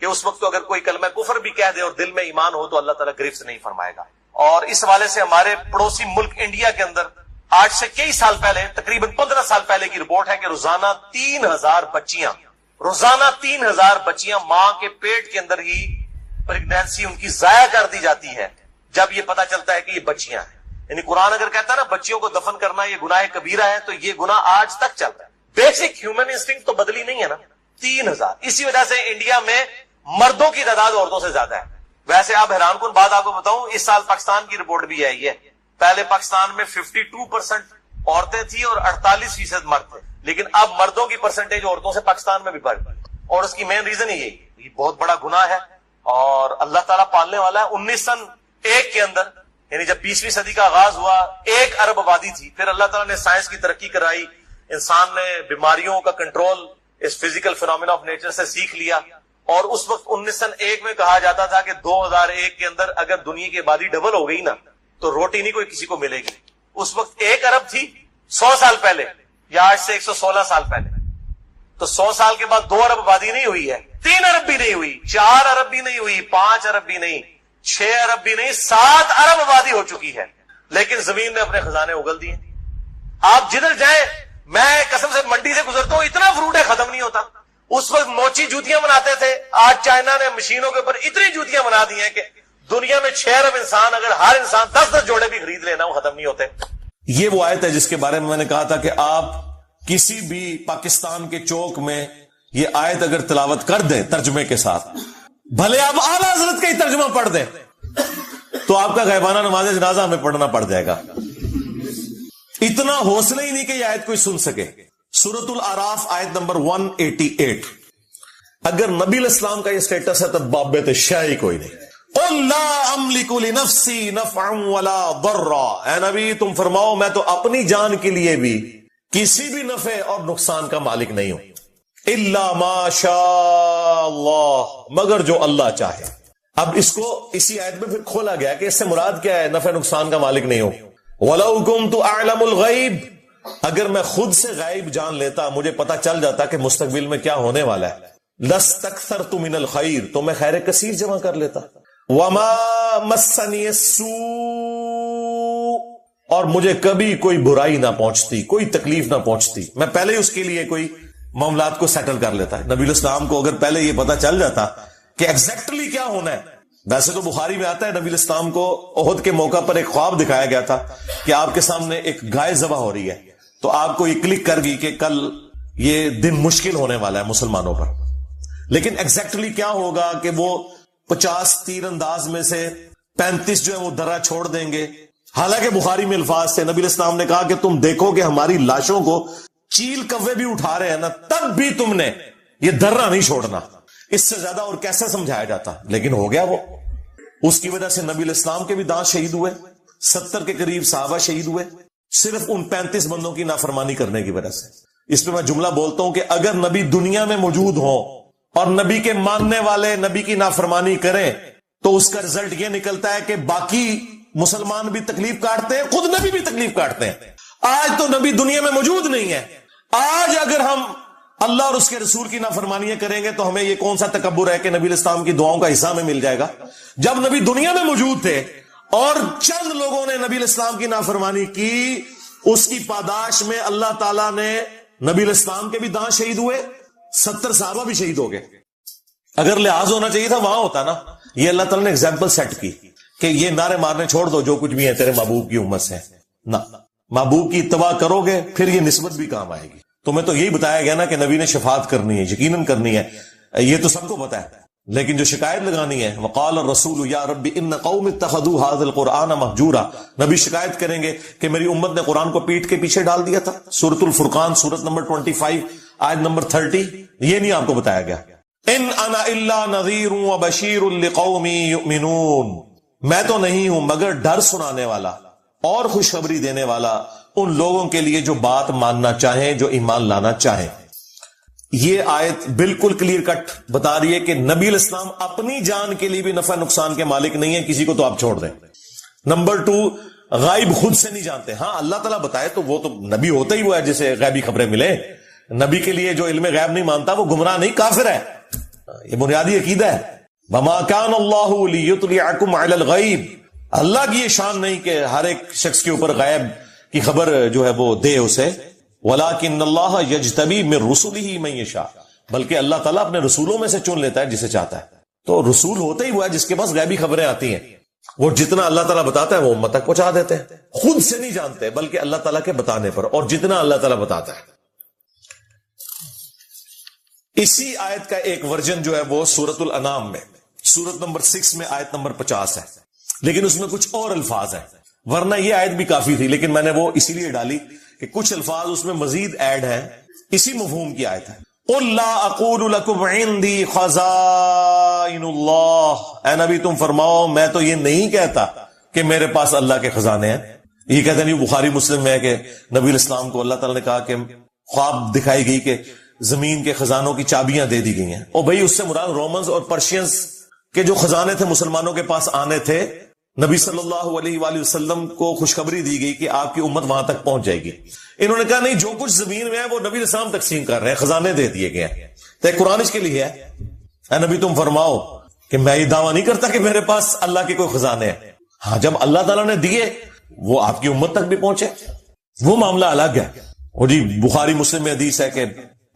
کہ اس وقت تو اگر کوئی کلمہ کفر بھی کہہ دے اور دل میں ایمان ہو تو اللہ تعالیٰ گرفت نہیں فرمائے گا۔ اور اس حوالے سے ہمارے پڑوسی ملک انڈیا کے اندر آج سے کئی سال پہلے، تقریباً 15 سال پہلے کی رپورٹ ہے کہ روزانہ 3000 بچیاں ماں کے پیٹ کے اندر ہی پریگنینسی ان کی ضائع کر دی جاتی ہے جب یہ پتا چلتا ہے کہ یہ بچیاں ہیں۔ یعنی قرآن اگر کہتا ہے نا بچیوں کو دفن کرنا یہ گناہ کبیرہ ہے، تو یہ گناہ آج تک چل رہا ہے۔ بیسک ہیومن انسٹنکٹ تو بدلی نہیں ہے نا۔ 3000، اسی وجہ سے انڈیا میں مردوں کی تعداد عورتوں سے زیادہ ہے۔ ویسے آپ حیران کن بات آپ کو بتاؤں، اس سال پاکستان کی رپورٹ بھی آئی ہے، پہلے پاکستان میں 52% عورتیں تھیں اور 48% مرد تھے، لیکن اب مردوں کی پرسنٹیج عورتوں سے پاکستان میں بھی بڑھ گئی، اور اس کی مین ریزن ہی یہی، یہ بہت بڑا گناہ ہے اور اللہ تعالیٰ پالنے والا ہے۔ 1901 کے اندر یعنی جب 20ویں صدی کا آغاز ہوا 1 ارب آبادی تھی، پھر اللہ تعالیٰ نے سائنس کی ترقی کرائی، انسان نے بیماریوں کا کنٹرول اس فزیکل فینومینا آف نیچر سے سیکھ لیا، اور اس وقت 1901 میں کہا جاتا تھا کہ 2001 کے اندر اگر دنیا کی آبادی ڈبل ہو گئی نا تو روٹی نہیں کوئی کسی کو ملے گی۔ اس وقت 1 ارب تھی 100 سال پہلے یا آج سے 116 سال پہلے، تو 100 سال کے بعد 2 ارب آبادی نہیں ہوئی ہے، 3 ارب بھی نہیں ہوئی، 4 ارب بھی نہیں ہوئی، 5 ارب بھی نہیں، 6 ارب بھی نہیں، 7 ارب آبادی ہو چکی ہے، لیکن زمین نے اپنے خزانے اگل دیے۔ آپ جدھر جائیں، میں قسم سے منڈی سے گزرتا ہوں، اتنا فروٹ ہے ختم نہیں ہوتا۔ اس وقت موچی جوتیاں بناتے تھے، آج چائنا نے مشینوں کے اوپر اتنی جوتیاں بنا دی ہیں کہ دنیا میں 6 ارب انسان، اگر ہر انسان 10 جوڑے بھی خرید لینا وہ ختم نہیں ہوتے۔ یہ وہ آیت ہے جس کے بارے میں نے کہا تھا کہ آپ کسی بھی پاکستان کے چوک میں یہ آیت اگر تلاوت کر دیں ترجمے کے ساتھ، بھلے آپ اعلیٰ حضرت کا ہی ترجمہ پڑھ دیں، تو آپ کا غیبانہ نماز جنازہ ہمیں پڑھنا پڑ جائے گا۔ اتنا حوصلہ ہی نہیں کہ یہ آیت کوئی سن سکے۔ سورۃ الاعراف آیت نمبر 188، اگر نبی الاسلام کا یہ سٹیٹس ہے تو بابت شاہی کوئی نہیں۔ قُلْ لَا أَمْلِكُ لِنَفْسِي نَفْعًا وَلَا ضَرًّا، اے نبی تم فرماؤ میں تو اپنی جان کے لیے بھی کسی بھی نفع اور نقصان کا مالک نہیں ہوں، اِلَّا مَا شَاءَ اللَّهُ، مگر جو اللہ چاہے۔ اب اس کو اسی آیت میں پھر کھولا گیا کہ اس سے مراد کیا ہے نفع نقصان کا مالک نہیں ہوں۔ وَلَوْ كُنْتُ أَعْلَمُ الْغَيْبِ، اگر میں خود سے غائب جان لیتا، مجھے پتا چل جاتا کہ مستقبل میں کیا ہونے والا ہے، لَسْتَكْثَرْتُ مِنَ الْخَيْرِ، تو میں خیر کثیر جمع کر لیتا۔ وَمَا مَسَّنِيَ السُّوءُ، اور مجھے کبھی کوئی برائی نہ پہنچتی، کوئی تکلیف نہ پہنچتی، میں پہلے ہی اس کے لیے کوئی معاملات کو سیٹل کر لیتا ہے۔ نبی الاسلام کو اگر پہلے یہ پتا چل جاتا کہ ایگزیکٹلی کیا ہونا ہے، ویسے تو بخاری میں آتا ہے نبی الاسلام کو احد کے موقع پر ایک خواب دکھایا گیا تھا کہ آپ کے سامنے ایک گائے ذبح ہو رہی ہے، تو آپ کو یہ کلک کر گئی کہ کل یہ دن مشکل ہونے والا ہے مسلمانوں پر، لیکن ایگزیکٹلی کیا ہوگا کہ وہ 50 تیر انداز میں سے 35 جو ہے وہ درہ چھوڑ دیں گے۔ حالانکہ بخاری میں الفاظ سے نبی الاسلام نے کہا کہ تم دیکھو کہ ہماری لاشوں کو چیل کوے بھی اٹھا رہے ہیں نا، تب بھی تم نے یہ درہ نہیں چھوڑنا۔ اس سے زیادہ اور کیسے سمجھایا جاتا، لیکن ہو گیا وہ۔ اس کی وجہ سے نبی الاسلام کے بھی دانت شہید ہوئے، 70 کے قریب صحابہ شہید ہوئے، صرف ان 35 بندوں کی نافرمانی کرنے کی وجہ سے۔ اس پہ میں جملہ بولتا ہوں کہ اگر نبی دنیا میں موجود ہوں اور نبی کے ماننے والے نبی کی نافرمانی کریں تو اس کا رزلٹ یہ نکلتا ہے کہ باقی مسلمان بھی تکلیف کاٹتے ہیں، خود نبی بھی تکلیف کاٹتے ہیں۔ آج تو نبی دنیا میں موجود نہیں ہے، آج اگر ہم اللہ اور اس کے رسول کی نافرمانیاں کریں گے تو ہمیں یہ کون سا تکبر ہے کہ نبی الاسلام کی دعاؤں کا حصہ ہمیں مل جائے گا؟ جب نبی دنیا میں موجود تھے اور چند لوگوں نے نبی الاسلام کی نافرمانی کی، اس کی پاداش میں اللہ تعالیٰ نے نبی الاسلام کے بھی دانت شہید ہوئے، 70 صحابہ بھی شہید ہو گئے۔ اگر لحاظ ہونا چاہیے تھا وہاں ہوتا نا۔ یہ اللہ تعالیٰ نے ایگزامپل سیٹ کی کہ یہ نعرے مارنے چھوڑ دو، جو کچھ بھی ہے تیرے محبوب کی امت سے نہ، محبوب کی اتباع کرو گے پھر یہ نسبت بھی کام آئے گی۔ تمہیں تو یہی بتایا گیا نا کہ نبی نے شفاعت کرنی ہے، یقیناً کرنی ہے، یہ تو سب کو پتا ہے، لیکن جو شکایت لگانی ہے، وقال الرسول یا رب ان قوم اتخذوا هذا القرآن مہجورا، نبی شکایت کریں گے کہ میری امت نے قرآن کو پیٹ کے پیچھے ڈال دیا تھا۔ سورۃ الفرقان سورت نمبر 25 آیت نمبر 30۔ یہ نہیں آپ کو بتایا گیا ان انا الا نذیر وبشیر لقوم یؤمنون، میں تو نہیں ہوں مگر ڈر سنانے والا اور خوشخبری دینے والا ان لوگوں کے لیے جو بات ماننا چاہیں، جو ایمان لانا چاہیں۔ یہ آیت بالکل کلیئر کٹ بتا رہی ہے کہ نبی الاسلام اپنی جان کے لیے بھی نفع نقصان کے مالک نہیں ہے، کسی کو تو آپ چھوڑ دیں۔ نمبر 2، غائب خود سے نہیں جانتے۔ ہاں اللہ تعالیٰ بتائے تو وہ تو نبی ہوتا ہی وہ ہے جسے غیبی خبریں ملے۔ نبی کے لیے جو علم غیب نہیں مانتا وہ گمراہ نہیں، کافر ہے۔ یہ بنیادی عقیدہ ہے۔ وما كان الله ليطلعكم على الغيب، اللہ کی یہ شان نہیں کہ ہر ایک شخص کے اوپر غیب کی خبر جو ہے وہ دے اسے، ولكن اللہ يجتبی من رسله من يشاء، بلکہ اللہ تعالیٰ اپنے رسولوں میں سے چن لیتا ہے جسے چاہتا ہے۔ تو رسول ہوتا ہی وہ ہے جس کے پاس غیبی خبریں آتی ہیں، وہ جتنا اللہ تعالیٰ بتاتا ہے وہ امت تک پہنچا دیتے ہیں، خود سے نہیں جانتے بلکہ اللہ تعالیٰ کے بتانے پر، اور جتنا اللہ تعالیٰ بتاتا ہے۔ اسی آیت کا ایک ورژن جو ہے وہ سورۃ الانعام میں سورت نمبر 6 میں آیت نمبر 50 ہے، لیکن اس میں کچھ اور الفاظ ہیں، ورنہ یہ آیت بھی کافی تھی، لیکن میں نے وہ اسی لیے ڈالی کہ کچھ الفاظ اس میں مزید ایڈ ہیں، اسی مفہوم کی آیت ہے۔ قُلْ لَا أَقُولُ لَكُمْ عِنْدِي خَزَائِنُ اللَّهِ، اے نبی تم فرماؤ میں تو یہ نہیں کہتا کہ میرے پاس اللہ کے خزانے ہیں۔ یہ کہتے نہیں بخاری مسلم میں ہے کہ نبی الاسلام کو اللہ تعالیٰ نے کہا کہ خواب دکھائی گئی کہ زمین کے خزانوں کی چابیاں دے دی گئی ہیں، اور بھائی اس سے مراد رومنز اور پرشینز کے جو خزانے تھے مسلمانوں کے پاس آنے تھے، نبی صلی اللہ علیہ وآلہ وسلم کو خوشخبری دی گئی کہ آپ کی امت وہاں تک پہنچ جائے گی۔ انہوں نے کہا نہیں، جو کچھ زمین میں ہے وہ نبی الاسلام تقسیم کر رہے ہیں، خزانے دے دیے گئے ہیں، تو قرآن اس کے لیے ہے۔ اے نبی تم فرماؤ کہ میں یہ دعویٰ نہیں کرتا کہ میرے پاس اللہ کے کوئی خزانے ہیں، ہاں جب اللہ تعالیٰ نے دیے وہ آپ کی امت تک بھی پہنچے وہ معاملہ الگ ہے۔ اور جی بخاری مسلم میں حدیث ہے کہ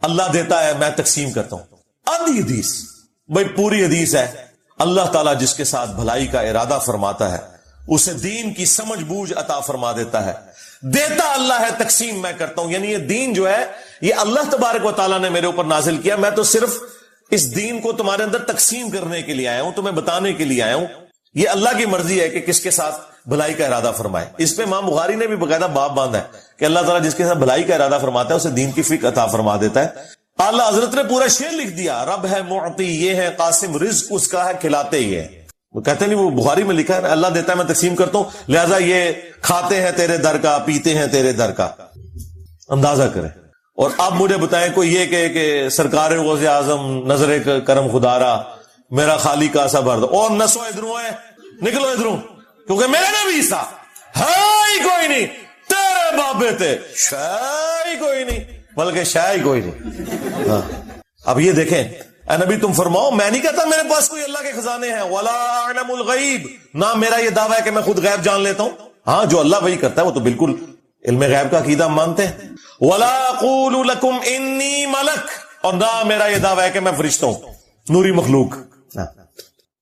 اللہ دیتا ہے میں تقسیم کرتا ہوں، آدھی حدیث، بھائی پوری حدیث ہے اللہ تعالیٰ جس کے ساتھ بھلائی کا ارادہ فرماتا ہے اسے دین کی سمجھ بوجھ عطا فرما دیتا ہے، دیتا اللہ ہے تقسیم میں کرتا ہوں۔ یعنی یہ دین جو ہے یہ اللہ تبارک و تعالیٰ نے میرے اوپر نازل کیا، میں تو صرف اس دین کو تمہارے اندر تقسیم کرنے کے لیے آیا ہوں، تمہیں بتانے کے لیے آیا ہوں۔ یہ اللہ کی مرضی ہے کہ کس کے ساتھ بھلائی کا ارادہ فرمائے۔ اس پہ امام بخاری نے بھی باقاعدہ باب باندھا ہے کہ اللہ تعالیٰ جس کے ساتھ بھلائی کا ارادہ فرماتا ہے اسے دین کی فکر عطا فرما دیتا ہے۔ اعلیٰ حضرت نے پورا شعر لکھ دیا، رب ہے معطی یہ ہے قاسم، رزق اس کا ہے کھلاتے ہی ہے۔ وہ کہتے نہیں وہ بخاری میں لکھا ہے اللہ دیتا ہے میں تقسیم کرتا ہوں، لہذا یہ کھاتے ہیں تیرے در کا، پیتے ہیں تیرے در کا، اندازہ کریں۔ اور اب مجھے بتائیں کوئی یہ کہ سرکار غوث اعظم نظر کرم خدارا میرا خالی کا سا بھر دو، اور نسو ادھروں ہے نکلو ادھروں، کیونکہ میرے نبی عیسیٰ ہے ہی کوئی نہیں، تیرے بابے تھے شاہی کوئی نہیں، بلکہ شاہی کوئی نہیں۔ ہاں اب یہ دیکھیں، اے نبی تم فرماؤ میں نہیں کہتا میرے پاس کوئی اللہ کے خزانے ہیں، ولا اعلم الغیب، نہ میرا یہ دعویٰ ہے کہ میں خود غیب جان لیتا ہوں، ہاں جو اللہ وہی کرتا ہے وہ تو بالکل علم غیب کا عقیدہ مانتے ہیں. وَلَا أَقُولُ لَكُمْ إِنِّي مَلَكٌ، اور نہ میرا یہ دعویٰ ہے کہ میں فرشتہ ہوں، نوری مخلوق.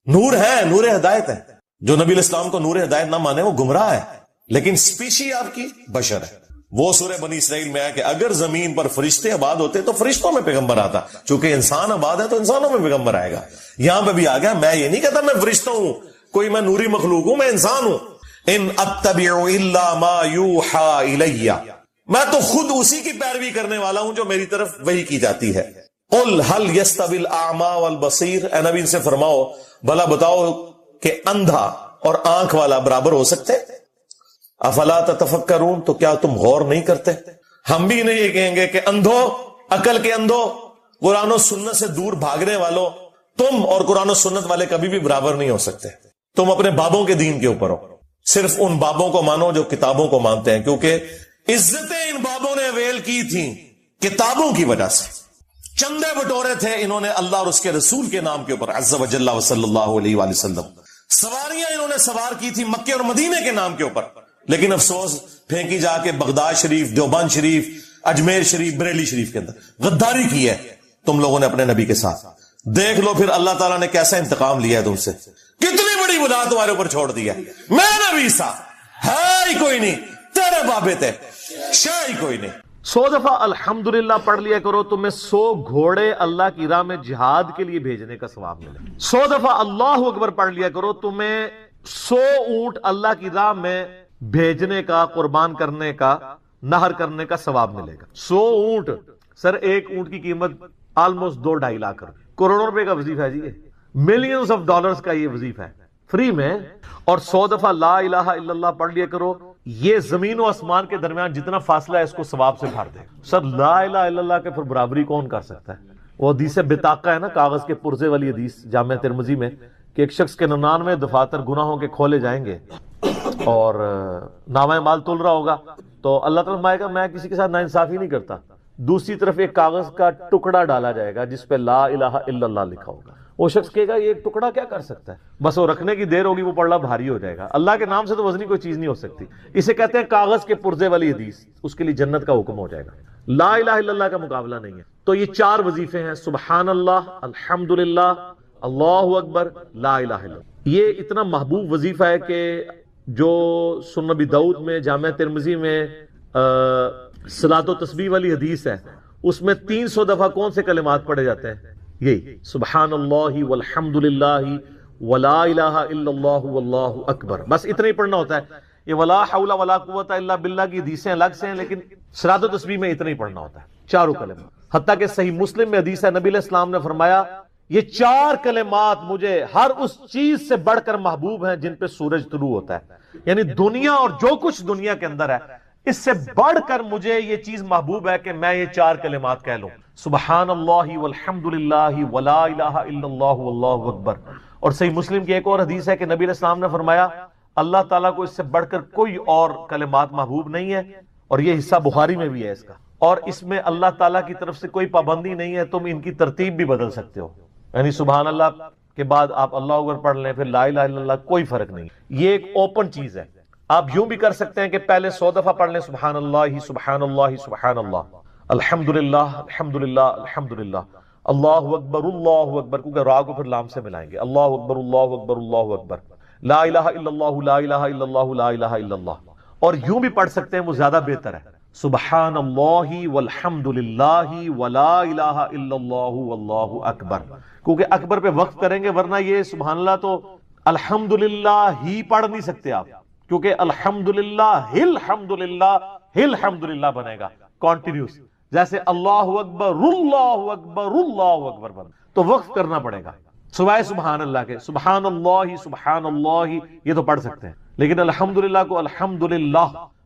نور ہے، نور ہدایت ہے. جو نبی علیہ السلام کو نور ہدایت نہ مانے وہ گمراہ ہے، لیکن سپیشی آپ کی بشر ہے. وہ سورہ بنی اسرائیل میں ہے کہ اگر زمین پر فرشتے آباد ہوتے تو فرشتوں میں پیغمبر آتا، چونکہ انسان آباد ہے تو انسانوں میں پیغمبر آئے گا. یہاں پہ بھی آ گیا، میں یہ نہیں کہتا میں فرشتہ ہوں، کوئی میں نوری مخلوق ہوں، میں انسان ہوں. ان اتبع الا ما یوحى الی، میں تو خود اسی کی پیروی کرنے والا ہوں جو میری طرف وحی کی جاتی ہے. قل هل يستوي الاعمى والبصير، اے نبی ان سے فرماؤ بھلا بتاؤ کہ اندھا اور آنکھ والا برابر ہو سکتے؟ افلا تتفکرون، تو کیا تم غور نہیں کرتے؟ ہم بھی نہیں یہ کہیں گے کہ اندھو، عقل کے اندھو، قرآن و سنت سے دور بھاگنے والوں، تم اور قرآن و سنت والے کبھی بھی برابر نہیں ہو سکتے. تم اپنے بابوں کے دین کے اوپر ہو، صرف ان بابوں کو مانو جو کتابوں کو مانتے ہیں، کیونکہ عزتیں ان بابوں نے اویل کی تھیں کتابوں کی وجہ سے. چندے بٹورے تھے انہوں نے اللہ اور اس کے رسول کے نام کے اوپر، عز و جل و صلی اللہ علیہ وآلہ وسلم. سواریاں انہوں نے سوار کی تھی مکے اور مدینے کے نام کے اوپر، لیکن افسوس پھینکی جا کے بغداد شریف، دیوبند شریف، اجمیر شریف، بریلی شریف کے اندر غداری کی ہے تم لوگوں نے اپنے نبی کے ساتھ. دیکھ لو پھر اللہ تعالیٰ نے کیسا انتقام لیا ہے تم سے، کتنی بڑی بلا تمہارے اوپر چھوڑ دی ہے. میں نبی سا ہے ہی کوئی نہیں، تیرے بابے تھے شاہ ہی کوئی نہیں. 100 دفعہ الحمدللہ پڑھ لیا کرو، تمہیں 100 گھوڑے اللہ کی راہ میں جہاد کے لیے بھیجنے کا ثواب ملے. 100 دفعہ اللہ اکبر پڑھ لیا کرو، تمہیں 100 اونٹ اللہ کی راہ میں بھیجنے کا، قربان کرنے کا، نہر کرنے کا ثواب ملے گا. 100 اونٹ، سر ایک اونٹ کی قیمت آلموسٹ 2-2.5 لاکھ روپے، کروڑوں روپے کا وظیفہ ہے جی، ملینز آف ڈالرز کا یہ وظیفہ ہے فری میں. اور 100 دفعہ لا الہ الا اللہ پڑھ لیا کرو، یہ زمین و آسمان کے درمیان جتنا فاصلہ ہے اس کو ثواب سے بھر دے. سر لا الہ الا اللہ کے پھر برابری کون کر سکتا ہے؟ وہ حدیث بطاقہ ہے نا، کاغذ کے پرزے والی حدیث جامع ترمذی میں، کہ ایک شخص کے 99 دفاتر گناہوں کے کھولے جائیں گے اور نامہ مال تل رہا ہوگا تو اللہ تعالیٰ فرمائے گا میں کسی کے ساتھ ناانصافی نہیں کرتا. دوسری طرف ایک کاغذ کا ٹکڑا ڈالا جائے گا جس پہ لا الہ الا اللہ لکھا ہوگا. وہ شخص کہے گا یہ ایک ٹکڑا کیا کر سکتا ہے، بس وہ رکھنے کی دیر ہوگی وہ پڑھنا بھاری ہو جائے گا. اللہ کے نام سے تو وزنی کوئی چیز نہیں ہو سکتی. اسے کہتے ہیں کاغذ کے پرزے والی حدیث، اس کے لیے جنت کا حکم ہو جائے گا. لا الہ الا اللہ کا مقابلہ نہیں ہے. تو یہ 4 وظیفے ہیں، سبحان اللہ، الحمدللہ، اللہ اکبر، لا الہ الا اللہ. یہ اتنا محبوب وظیفہ ہے کہ جو سنن نبی داؤد میں، جامع ترمذی میں صلاۃ و تسبیح والی حدیث ہے، اس میں 300 دفعہ کون سے کلمات پڑھے جاتے ہیں؟ یہی سبحان اللہ والحمد للہ ولا الہ الا اللہ واللہ اکبر، بس اتنا ہی پڑھنا ہوتا ہے. یہ ولا حول ولا قوت الا باللہ کی حدیثیں الگ سے ہیں، لیکن صلاۃ و تسبیح میں اتنا ہی پڑھنا ہوتا ہے، چاروں کلمات. حتیٰ کہ صحیح مسلم میں حدیث ہے، نبی علیہ السلام نے فرمایا یہ 4 کلمات مجھے ہر اس چیز سے بڑھ کر محبوب ہیں جن پہ سورج طلوع ہوتا ہے. یعنی دنیا اور جو کچھ دنیا کے اندر ہے اس سے بڑھ کر مجھے یہ چیز محبوب ہے کہ میں یہ 4 کلمات کہہ لوں، سبحان اللہ والحمد للہ ولا الہ الا اللہ واللہ اکبر. اور صحیح مسلم کی ایک اور حدیث ہے کہ نبی علیہ السلام نے فرمایا اللہ تعالیٰ کو اس سے بڑھ کر کوئی اور کلمات محبوب نہیں ہے. اور یہ حصہ بخاری میں بھی ہے اس کا، اور اس میں اللہ تعالیٰ کی طرف سے کوئی پابندی نہیں ہے، تم ان کی ترتیب بھی بدل سکتے ہو. یعنی سبحان اللہ کے بعد آپ اللہ اکبر پڑھ لیں، پھر لا الہ الا اللہ، کوئی فرق نہیں. یہ ایک اوپن چیز ہے. آپ یوں بھی کر سکتے ہیں کہ پہلے 100 دفعہ پڑھ لیں سبحان اللہ سبحان اللہ سبحان اللہ، الحمدللہ الحمدللہ الحمدللہ، اللہ اکبر، کیونکہ را کو پھر لام سے ملائیں گے، اللہ اکبر اللہ اکبر اللہ اکبر، لا الہ الا اللہ لا الہ الا اللہ لا الہ الا اللہ. اور یوں بھی پڑھ سکتے ہیں، وہ زیادہ بہتر ہے، سبحان اللہ والحمد للہ ولا الہ الا اللہ واللہ اکبر، کیونکہ اکبر پہ وقف کریں گے، ورنہ یہ سبحان اللہ تو الحمدللہ ہی پڑھ نہیں سکتے آپ، کیونکہ الحمدللہ الحمدللہ بنے گا کنٹینیوس، جیسے اللہ اکبر اللہ اکبر اللہ اکبر بنے، تو وقف کرنا پڑے گا. سوائے سبحان اللہ کے، سبحان اللہ یہ تو پڑھ سکتے ہیں، لیکن الحمدللہ کو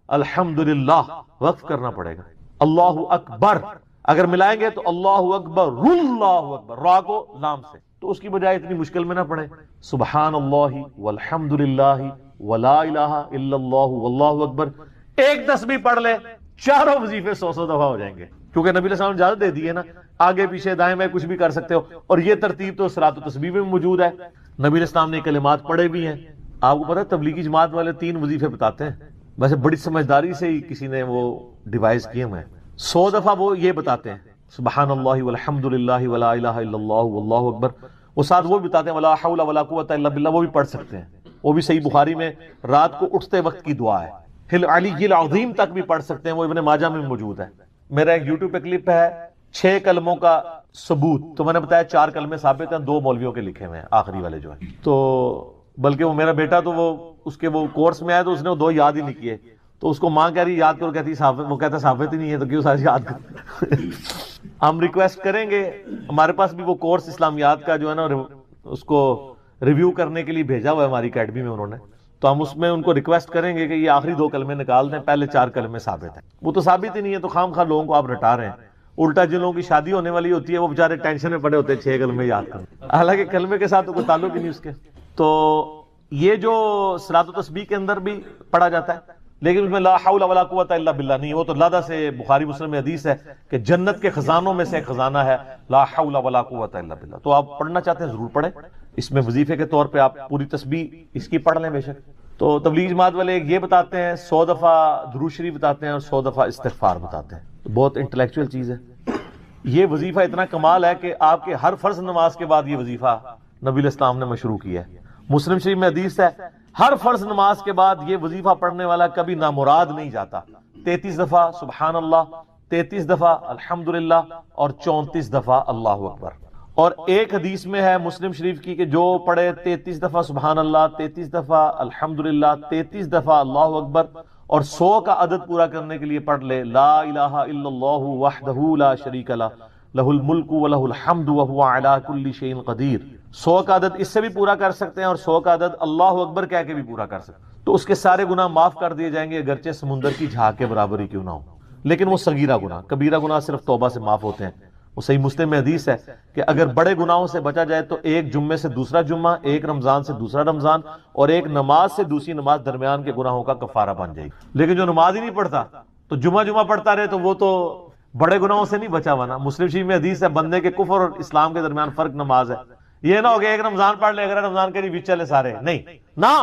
الحمدللہ وقف کرنا پڑے گا. اللہ اکبر اگر ملائیں گے تو اللہ اکبر را کو لام سے، تو اس کی بجائے اتنی مشکل میں نہ پڑھیں، سبحان اللہ والحمدللہ ولا الہ الا اللہ واللہ اکبر. ایک تسبیح پڑھ لے، چاروں وظیفے 100 دفعہ ہو جائیں گے، کیونکہ نبی علیہ السلام نے اجازت دے دی ہے نا، آگے پیچھے دائیں بائیں کچھ بھی کر سکتے ہو. اور یہ ترتیب تو صلاۃ و تسبیح میں موجود ہے، نبی علیہ السلام نے کلمات پڑھے بھی ہیں، آپ کو پتا ہے تبلیغی جماعت والے 3 وظیفے بتاتے ہیں، ویسے بڑی سمجھداری سے ہی کسی نے وہ ڈیوائز کیے ہیں، 100 دفعہ وہ یہ بتاتے ہیں سبحان اللہ والحمد للہ ولا الہ الا اللہ واللہ اکبر، وہ ساتھ وہ بھی بتاتے ہیں ولا حول ولا قوت الا باللہ، وہ بھی پڑھ سکتے ہیں، وہ بھی صحیح بخاری میں رات کو اٹھتے وقت کی دعا ہے، ہل علی العظیم تک بھی پڑھ سکتے ہیں، وہ ابن ماجہ میں موجود ہے۔ میرا ایک یوٹیوب پہ کلپ ہے 6 کلموں کا ثبوت، تو میں نے بتایا 4 کلمے ثابت ہیں، 2 مولویوں کے لکھے ہوئے ہیں آخری والے جو ہیں، تو بلکہ وہ میرا بیٹا تو وہ اس کے وہ کورس میں آیا تو اس نے وہ 2 یاد ہی نہیں کیے، تو اس کو ماں کہہ رہی یاد کرو، کہتی ثابت، وہ کہتا ثابت ہی نہیں ہے تو کیوں ساری یاد کر ہم ریکویسٹ کریں گے، ہمارے پاس بھی وہ کورس اسلامیات کا جو ہے نا اس کو ریویو کرنے کے لیے بھیجا ہوا ہے ہماری اکیڈمی میں انہوں نے، تو ہم اس میں ان کو ریکویسٹ کریں گے کہ یہ آخری 2 کلمے نکال دیں، پہلے 4 کلمے ثابت ہیں، وہ تو ثابت ہی نہیں ہے، تو خام خواہ لوگوں کو آپ رٹا رہے ہیں، الٹا جن لوگوں کی شادی ہونے والی ہوتی ہے وہ بیچارے ٹینشن میں پڑے ہوتے ہیں 6 کلمے یاد کریں، حالانکہ کلمے کے ساتھ تو کوئی تعلق ہی نہیں اس کے۔ تو یہ جو صلاۃ و تسبیح کے اندر بھی پڑھا جاتا ہے، لیکن اس میں لا حول ولا قوت الا باللہ نہیں، وہ تو لادہ سے بخاری مسلم میں حدیث ہے کہ جنت کے خزانوں میں سے ایک خزانہ ہے لا حول ولا قوت الا باللہ، تو آپ پڑھنا چاہتے ہیں ضرور پڑھیں، اس میں وظیفے کے طور پہ آپ پوری تسبیح اس کی پڑھ لیں بے شک۔ تو تبلیغ جماعت والے یہ بتاتے ہیں 100 دفعہ درود شریف بتاتے ہیں اور 100 دفعہ استغفار بتاتے ہیں، بہت انٹلیکچوئل چیز ہے۔ یہ وظیفہ اتنا کمال ہے کہ آپ کے ہر فرض نماز کے بعد یہ وظیفہ نبی علیہ السلام نے مشروع کیا ہے، مسلم شریف میں حدیث ہے ہر فرض نماز کے بعد یہ وظیفہ پڑھنے والا کبھی نامراد نہیں جاتا، 33 دفعہ سبحان اللہ، 33 دفعہ الحمدللہ اور 34 دفعہ اللہ اکبر۔ اور ایک حدیث میں ہے مسلم شریف کی کہ جو پڑھے 33 دفعہ سبحان اللہ، 33 دفعہ الحمدللہ، 33 دفعہ اللہ اکبر اور 100 کا عدد پورا کرنے کے لیے پڑھ لے لا الہ الا اللہ وحدہ لا شریک لہ لہ الملک ولہ الحمد وہو علی کل شیء قدیر، 100 کا عدد اس سے بھی پورا کر سکتے ہیں اور 100 کا عدد اللہ اکبر کہہ کے بھی پورا کر سکتے ہیں، تو اس کے سارے گناہ معاف کر دیے جائیں گے اگرچہ سمندر کی جھاگ کے برابر ہی کیوں نہ ہو، لیکن وہ صغیرہ گناہ، کبیرہ گناہ صرف توبہ سے معاف ہوتے ہیں۔ وہ صحیح مسلم میں حدیث ہے کہ اگر بڑے گناہوں سے بچا جائے تو ایک جمعے سے دوسرا جمعہ، ایک رمضان سے دوسرا رمضان اور ایک نماز سے دوسری نماز درمیان کے گناہوں کا کفارہ بن جائے گی، لیکن جو نماز ہی نہیں پڑھتا تو جمعہ پڑھتا رہے تو وہ تو بڑے گناہوں سے نہیں بچا ہوا نا۔ مسلم شریف میں حدیث ہے بندے کے کفر اور اسلام کے درمیان فرق نماز ہے، یہ نہ ہوگا ایک رمضان پڑھ لے اگر رمضان کے بھی چلے سارے، نہیں نہ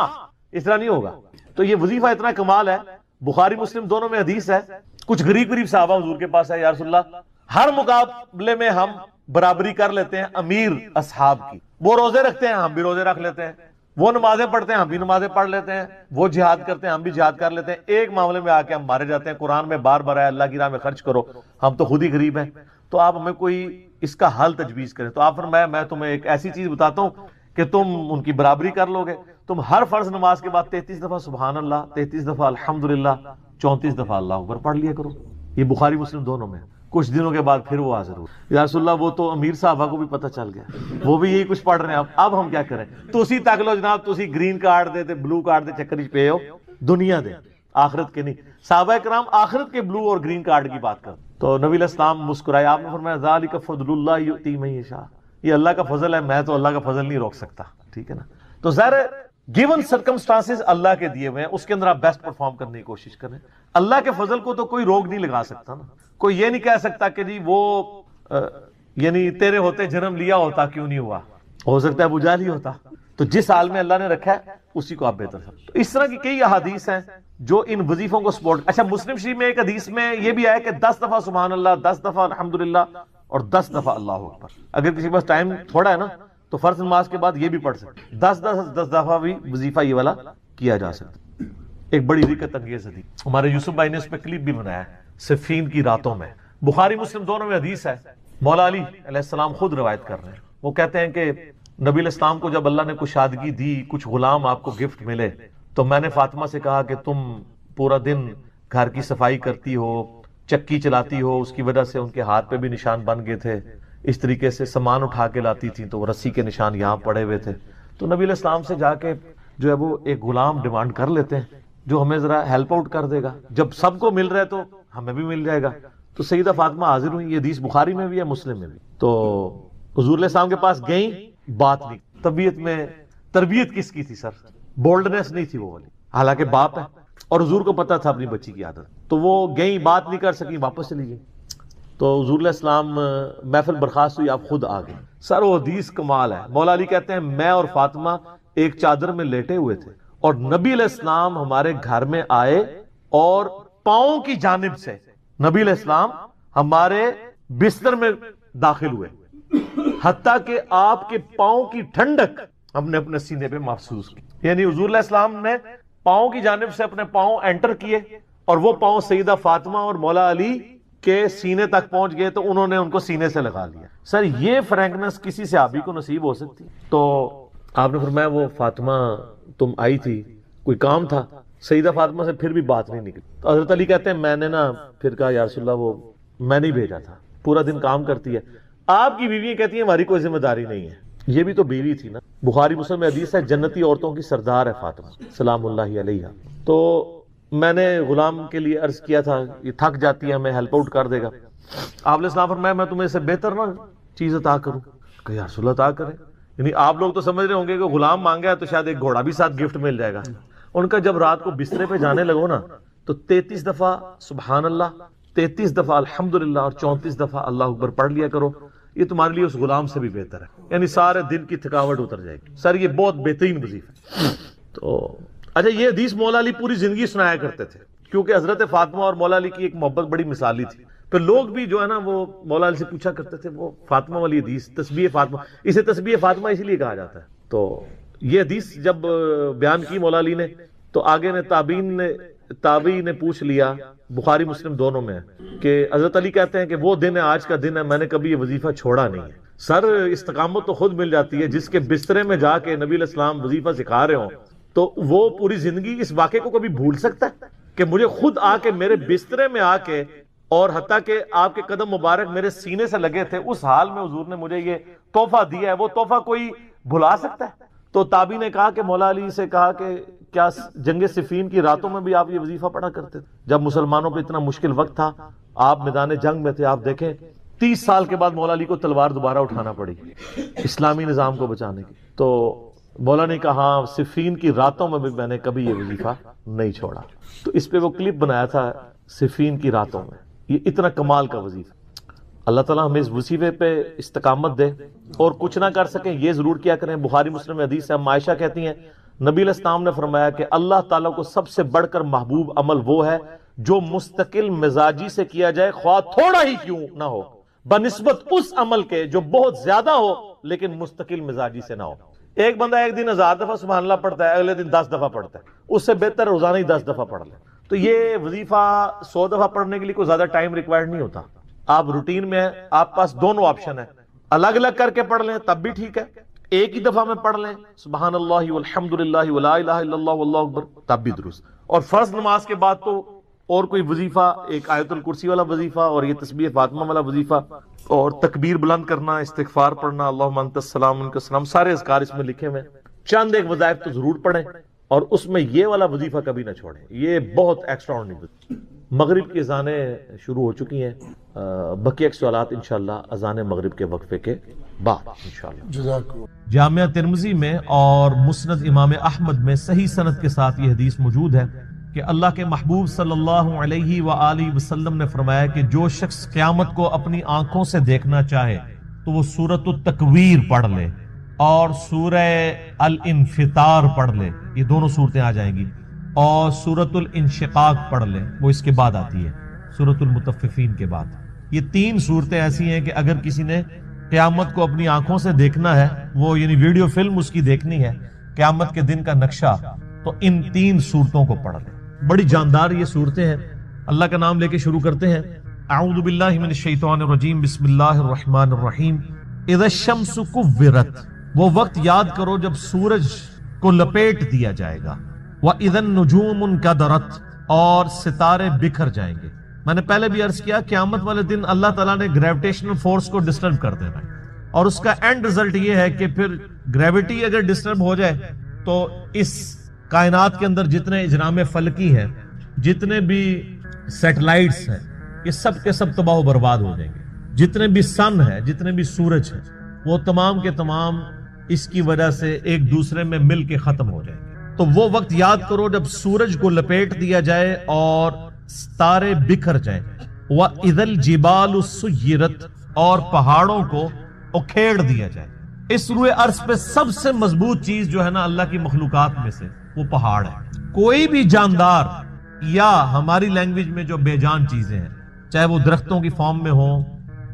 اس طرح نہیں ہوگا۔ تو یہ وظیفہ اتنا کمال ہے، بخاری مسلم دونوں میں حدیث ہے، کچھ غریب صحابہ حضور کے پاس ہے یا رسول اللہ ہر مقابلے میں ہم برابری کر لیتے ہیں امیر اصحاب کی، وہ روزے رکھتے ہیں ہم بھی روزے رکھ لیتے ہیں، وہ نمازیں پڑھتے ہیں ہم بھی نمازیں پڑھ لیتے ہیں، وہ جہاد کرتے ہیں ہم بھی جہاد کر لیتے ہیں، ایک معاملے میں آ کے ہم مارے جاتے ہیں، قرآن میں بار بار ہے اللہ کی راہ میں خرچ کرو، ہم تو خود ہی غریب ہیں، تو آپ ہمیں کوئی اس کا حل تجویز کریں۔ تو آپ فرمایا میں تمہیں ایک ایسی چیز بتاتا ہوں کہ تم ان کی برابری کر لو گے، تم ہر فرض نماز کے بعد 33 دفعہ سبحان اللہ، 33 دفعہ الحمدللہ، 34 دفعہ اللہ اکبر پڑھ لیا کرو۔ یہ بخاری مسلم دونوں میں۔ کچھ دنوں کے بعد پھر وہ حاضر ہو، یا رسول اللہ وہ تو امیر صحابہ کو بھی پتہ چل گیا، وہ بھی یہی کچھ پڑھ رہے ہیں، اب ہم کیا کریں؟ تو اسی تک لو جناب، تو اسی گرین کارڈ دے بلو کارڈ دے چکر پہ ہو، دنیا دے آخرت کے نہیں۔ صحابہ کرام آخرت کے بلو اور گرین کارڈ کی بات کر، تو نبی علیہ السلام مسکرائے، آپ نے فرمایا ذالک فضل اللہ یؤتی من یشاء، یہ اللہ کا فضل ہے، میں تو اللہ کا فضل نہیں روک سکتا، ٹھیک ہے نا۔ تو ظاہر گیون سرکمسٹانسز اللہ کے دیے ہوئے ہیں، اس کے اندر آپ بیسٹ پرفارم کرنے کی کوشش کریں۔ اللہ کے فضل کو تو کوئی روک نہیں لگا سکتا نا، کوئی یہ نہیں کہہ سکتا کہ جی وہ یعنی تیرے ہوتے جنم لیا ہوتا کیوں نہیں ہوا، ہو سکتا ہے ابو جہل ہی ہوتا، تو جس حال میں اللہ نے رکھا ہے اسی کو آپ بہتر سمجھیں۔ تو اس طرح کی کئی احادیث ہیں جو ان وظیفوں کو سپورٹ۔ اچھا مسلم شریف میں ایک حدیث میں یہ بھی آیا کہ 10 دفعہ سبحان اللہ، 10 دفعہ الحمدللہ اور 10 دفعہ اللہ اکبر۔ اگر کسی کے پاس ٹائم تھوڑا ہے نا تو فرض نماز کے بعد یہ بھی پڑھ سکتے، 10 دفعہ بھی وظیفہ یہ والا کیا جا سکتا۔ ایک بڑی رکت انگیز حدیث ہمارے یوسف بھائی نے اس پہ کلپ بھی بنایا ہے، صفین کی راتوں میں، بخاری مسلم دونوں میں حدیث ہے۔ مولا علی علیہ السلام خود روایت کر رہے ہیں، وہ کہتے ہیں کہ نبی علیہ السلام کو جب اللہ نے کشادگی دی، کچھ غلام آپ کو گفٹ ملے، تو میں نے فاطمہ سے کہا کہ تم پورا دن گھر کی صفائی کرتی ہو، چکی چلاتی ہو، اس کی وجہ سے ان کے ہاتھ پہ بھی نشان بن گئے تھے، اس طریقے سے سامان اٹھا کے لاتی تھی تو وہ رسی کے نشان یہاں پڑے ہوئے تھے۔ تو نبی علیہ السلام سے جا کے جو ہے وہ ایک غلام ڈیمانڈ کر لیتے ہیں جو ہمیں ذرا ہیلپ آؤٹ کر دے گا، جب سب کو مل رہا ہے تو ہمیں بھی مل جائے گا۔ تو سیدہ فاطمہ حاضر ہوئی، یہ حدیث بخاری میں بھی ہے مسلم میں بھی۔ تو حضور علیہ السلام کے پاس گئیں، بات نہیں، طبیعت میں تربیت کس کی تھی سر، بولڈنس نہیں تھی وہ والی، حالانکہ باپ ہے اور حضور کو پتا تھا اپنی بچی کی عادت، تو وہ گئیں، بات نہیں کر سکی، واپس چلی گئی۔ تو حضور علیہ السلام محفل برخاست ہوئی، آپ خود آ گئے۔ سر وہ حدیث کمال ہے، مولا علی کہتے ہیں میں اور فاطمہ ایک چادر میں لیٹے ہوئے تھے، اور نبی علیہ السلام ہمارے گھر میں آئے اور پاؤں کی جانب سے نبی علیہ السلام ہمارے بستر میں داخل ہوئے، حتیٰ کہ آپ کے پاؤں کی ٹھنڈک ہم نے اپنے سینے پہ محسوس کی. یعنی حضور علیہ السلام نے پاؤں کی جانب سے اپنے پاؤں انٹر کیے اور وہ پاؤں سیدہ فاطمہ اور مولا علی کے سینے تک پہنچ گئے تو انہوں نے ان کو سینے سے لگا لیا. سر یہ فرینکنس کسی صحابی کو نصیب ہو سکتی؟ تو آپ نے فرمایا وہ فاطمہ تم آئی تھی، کوئی کام تھا؟ سیدہ فاطمہ سے پھر بھی بات نہیں نکلی. تو حضرت علی کہتے ہیں میں نے نا پھر کہا یا رسول اللہ وہ میں نہیں بھیجا تھا، پورا دن کام کرتی ہے. آپ کی بیوی کہتی ہیں ہماری کوئی ذمہ داری نہیں ہے. یہ بھی تو بیوی تھی نا. بخاری مسلم میں حدیث ہے جنتی عورتوں کی سردار ہے فاطمہ سلام اللہ علیہا. تو میں نے غلام کے لیے عرض کیا تھا یہ تھک جاتی ہے ہمیں ہیلپ آؤٹ کر دے گا. آپ علیہ السلام فرمایا میں تمہیں اس سے بہتر نہ چیز عطا کروں؟ کہ یا رسول اللہ عطا کریں. یعنی آپ لوگ تو سمجھ رہے ہوں گے کہ غلام مانگا ہے تو شاید ایک گھوڑا بھی ساتھ گفٹ مل جائے گا. ان کا جب رات کو بسترے پہ جانے لگو نا تو 33 دفعہ سبحان اللہ، 33 دفعہ الحمدللہ اور 34 دفعہ اللہ اکبر پڑھ لیا کرو. یہ تمہارے لیے اس غلام سے بھی بہتر ہے. یعنی سارے دن کی تھکاوٹ اتر جائے گی. سر یہ بہت بہترین وظیفہ ہے. تو اچھا یہ حدیث مولا علی پوری زندگی سنایا کرتے تھے کیونکہ حضرت فاطمہ اور مولا علی کی ایک محبت بڑی مثالی تھی. پھر لوگ بھی جو ہے نا وہ مولا علی سے پوچھا کرتے تھے وہ فاطمہ والی حدیث تسبیح فاطمہ، اسے تسبیح فاطمہ اسی لیے کہا جاتا ہے. تو یہ حدیث جب بیان کی مولا علی نے تو آگے نے تابعی نے پوچھ لیا، بخاری مسلم دونوں میں ہے کہ حضرت علی کہتے ہیں کہ وہ دن ہے آج کا دن ہے میں نے کبھی یہ وظیفہ چھوڑا نہیں ہے. سر استقامت تو خود مل جاتی ہے. جس کے بسترے میں جا کے نبی علیہ السلام وظیفہ سکھا رہے ہوں تو وہ پوری زندگی اس واقعے کو کبھی بھول سکتا ہے کہ مجھے خود آ کے میرے بسترے میں آ کے اور حتیٰ کہ آپ کے قدم مبارک میرے سینے سے لگے تھے اس حال میں حضور نے مجھے یہ تحفہ دیا ہے، وہ تحفہ کوئی بھلا سکتا ہے؟ تو تابعی نے کہا کہ مولا علی سے کہا کہ کیا جنگ صفین کی راتوں میں بھی آپ یہ وظیفہ پڑھا کرتے تھے جب مسلمانوں پہ اتنا مشکل وقت تھا، آپ میدان جنگ میں تھے؟ آپ دیکھیں 30 سال کے بعد مولا علی کو تلوار دوبارہ اٹھانا پڑی اسلامی نظام کو بچانے کی. تو مولا نے کہا ہاں صفین کی راتوں میں بھی میں نے کبھی یہ وظیفہ نہیں چھوڑا. تو اس پہ وہ کلپ بنایا تھا صفین کی راتوں میں. یہ اتنا کمال کا وظیفہ. اللہ تعالیٰ ہمیں اس وظیفے پہ استقامت دے اور کچھ نہ کر سکیں یہ ضرور کیا کریں. بخاری مسلم میں حدیث ہے، عائشہ کہتی ہیں نبی علیہ السلام نے فرمایا کہ اللہ تعالیٰ کو سب سے بڑھ کر محبوب عمل وہ ہے جو مستقل مزاجی سے کیا جائے خواہ تھوڑا ہی کیوں نہ ہو، بنسبت اس عمل کے جو بہت زیادہ ہو لیکن مستقل مزاجی سے نہ ہو. ایک بندہ ایک دن 1000 دفعہ سبحان اللہ پڑھتا ہے، اگلے دن 10 دفعہ پڑھتا ہے، اس سے بہتر روزانہ ہی 10 دفعہ پڑھ لیں. تو یہ وظیفہ 100 دفعہ پڑھنے کے لیے کوئی زیادہ ٹائم ریکوائرڈ نہیں ہوتا. آپ روٹین میں ہیں، آپ پاس دونوں آپشن ہیں، الگ الگ کر کے پڑھ لیں تب بھی ٹھیک ہے، ایک ہی دفعہ میں پڑھ لیں سبحان اللہ والحمدللہ ولا الہ الا اللہ واللہ اکبر تب بھی درست. اور فرض نماز کے بعد تو اور کوئی وظیفہ، ایک آیت الکرسی والا وظیفہ اور یہ تسبیح فاطمہ والا وظیفہ اور تکبیر بلند کرنا، استغفار پڑھنا، اللہم انت السلام منک السلام، سارے اذکار اس میں لکھے ہوئے ہیں. چند ایک وظائف تو ضرور پڑھیں اور اس میں یہ والا وظیفہ کبھی نہ چھوڑیں. یہ بہت ایکسٹرا آرڈنری. مغرب کی اذانیں شروع ہو چکی ہیں، بقیہ سوالات انشاءاللہ اذان مغرب کے وقفے کے بعد انشاءاللہ. جامعہ ترمذی میں اور مسند امام احمد میں صحیح سند کے ساتھ یہ حدیث موجود ہے کہ اللہ کے محبوب صلی اللہ علیہ وآلہ وسلم نے فرمایا کہ جو شخص قیامت کو اپنی آنکھوں سے دیکھنا چاہے تو وہ سورۃ التکویر پڑھ لے اور سورہ الانفطار پڑھ لے، یہ دونوں صورتیں آ جائیں گی، اور سورۃ الانشقاق پڑھ لے، وہ اس کے بعد آتی ہے سورۃ المطففین کے بعد. یہ 3 صورتیں ایسی ہیں کہ اگر کسی نے قیامت کو اپنی آنکھوں سے دیکھنا ہے، وہ یعنی ویڈیو فلم اس کی دیکھنی ہے قیامت کے دن کا نقشہ، تو ان 3 صورتوں کو پڑھ لے. بڑی جاندار یہ صورتیں ہیں. اللہ کا نام لے کے شروع کرتے ہیں. اعوذ باللہ من الشیطان الرجیم، بسم اللہ الرحمن الرحیم. اذا الشمس کورت، وہ وقت یاد کرو جب سورج کو لپیٹ دیا جائے گا. وَإِذَا النُّجُومُ انْكَدَرَتْ، اور ستارے بکھر جائیں گے. میں نے پہلے بھی عرض کیا قیامت والے دن اللہ تعالیٰ نے گریویٹیشنل فورس کو ڈسٹرب کر دینا ہے اور اس کا اینڈ رزلٹ یہ ہے کہ پھر گریویٹی اگر ڈسٹرب ہو جائے تو اس کائنات کے اندر جتنے اجرام فلکی ہیں، جتنے بھی سیٹلائٹس ہیں، یہ سب کے سب تباہ و برباد ہو جائیں گے. جتنے بھی سن ہیں، جتنے بھی سورج ہیں، وہ تمام کے تمام اس کی وجہ سے ایک دوسرے میں مل کے ختم ہو جائیں گے. تو وہ وقت یاد کرو جب سورج کو لپیٹ دیا جائے اور ستارے بکھر جائیں. وَإِذَا الْجِبَالُ سُيِّرَتْ، اور پہاڑوں کو اکھیڑ دیا جائے. اس روئے ارض پہ سب سے مضبوط چیز جو ہے نا اللہ کی مخلوقات میں سے وہ پہاڑ ہے۔ کوئی بھی جاندار یا ہماری لینگویج میں جو بے جان چیزیں ہیں، چاہے وہ درختوں کی فارم میں ہوں،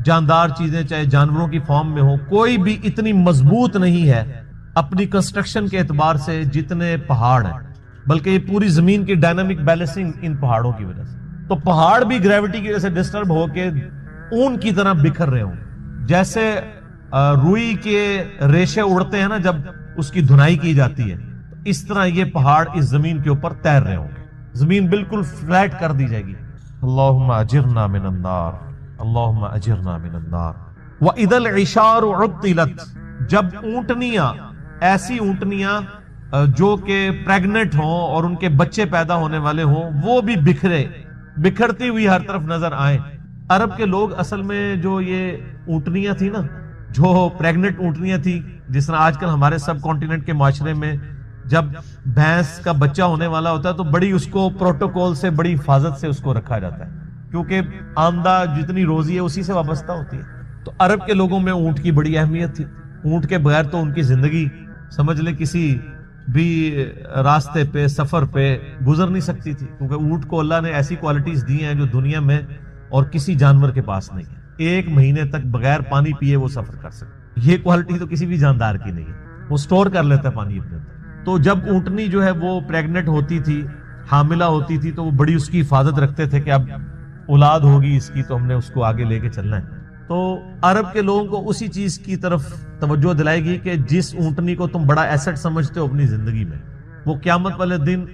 جاندار چیزیں چاہے جانوروں کی فارم میں ہوں، کوئی بھی اتنی مضبوط نہیں ہے اپنی کنسٹرکشن کے اعتبار سے جتنے پہاڑ ہیں، بلکہ یہ پوری زمین کی ڈائنامک بیلنسنگ ان پہاڑوں کی وجہ سے۔ تو پہاڑ بھی گریوٹی کی وجہ سے ڈسٹرب ہو کے اون کی طرح بکھر رہے ہوں، جیسے روئی کے ریشے اڑتے ہیں نا جب اس کی دھنائی کی جاتی ہے، اس طرح یہ پہاڑ اس زمین کے اوپر تیر رہے ہوں گے، زمین بالکل فلیٹ کر دی جائے گی۔ اللہم اجرنا من النار، اللہم اجرنا من النار۔ وَإِذَا الْعِشَارُ عُطِّلَتْ، جب اونٹنیاں، ایسی اونٹنیاں جو کہ پریگننٹ ہوں اور ان کے بچے پیدا ہونے والے ہوں، وہ بھی بکھرتی ہوئی ہر طرف نظر آئیں۔ عرب کے لوگ اصل میں جو یہ اونٹنیاں تھی نا، جو پریگننٹ اونٹنیاں تھی، جس طرح آج کل ہمارے سب کانٹیننٹ کے معاشرے میں جب بھینس کا بچہ ہونے والا ہوتا ہے تو بڑی اس کو پروٹوکول سے، بڑی حفاظت سے اس کو رکھا جاتا ہے، کیونکہ آمدہ جتنی روزی ہے اسی سے وابستہ ہوتی ہے۔ تو عرب کے لوگوں میں اونٹ کی بڑی اہمیت تھی، اونٹ کے بغیر تو ان کی زندگی سمجھ لیں کسی بھی راستے پہ، سفر پہ گزر نہیں سکتی تھی، کیونکہ اونٹ کو اللہ نے ایسی کوالٹیز دی ہیں جو دنیا میں اور کسی جانور کے پاس نہیں ہے۔ 1 مہینے تک بغیر پانی پیے وہ سفر کر سکتے، یہ کوالٹی تو کسی بھی جاندار کی نہیں ہے، وہ سٹور کر لیتا ہے پانی اپنے اندر۔ تو جب اونٹنی جو ہے وہ پریگننٹ ہوتی تھی، حاملہ ہوتی تھی، تو وہ بڑی اس کی حفاظت رکھتے تھے کہ اب اولاد ہوگی اس کی تو ہم نے اس کو آگے لے کے چلنا ہے۔ تو عرب کے لوگوں کو اسی چیز کی طرف توجہ دلائے گی کہ جس اونٹنی کو تم بڑا ایسٹ سمجھتے ہو اپنی زندگی میں، وہ قیامت والے دن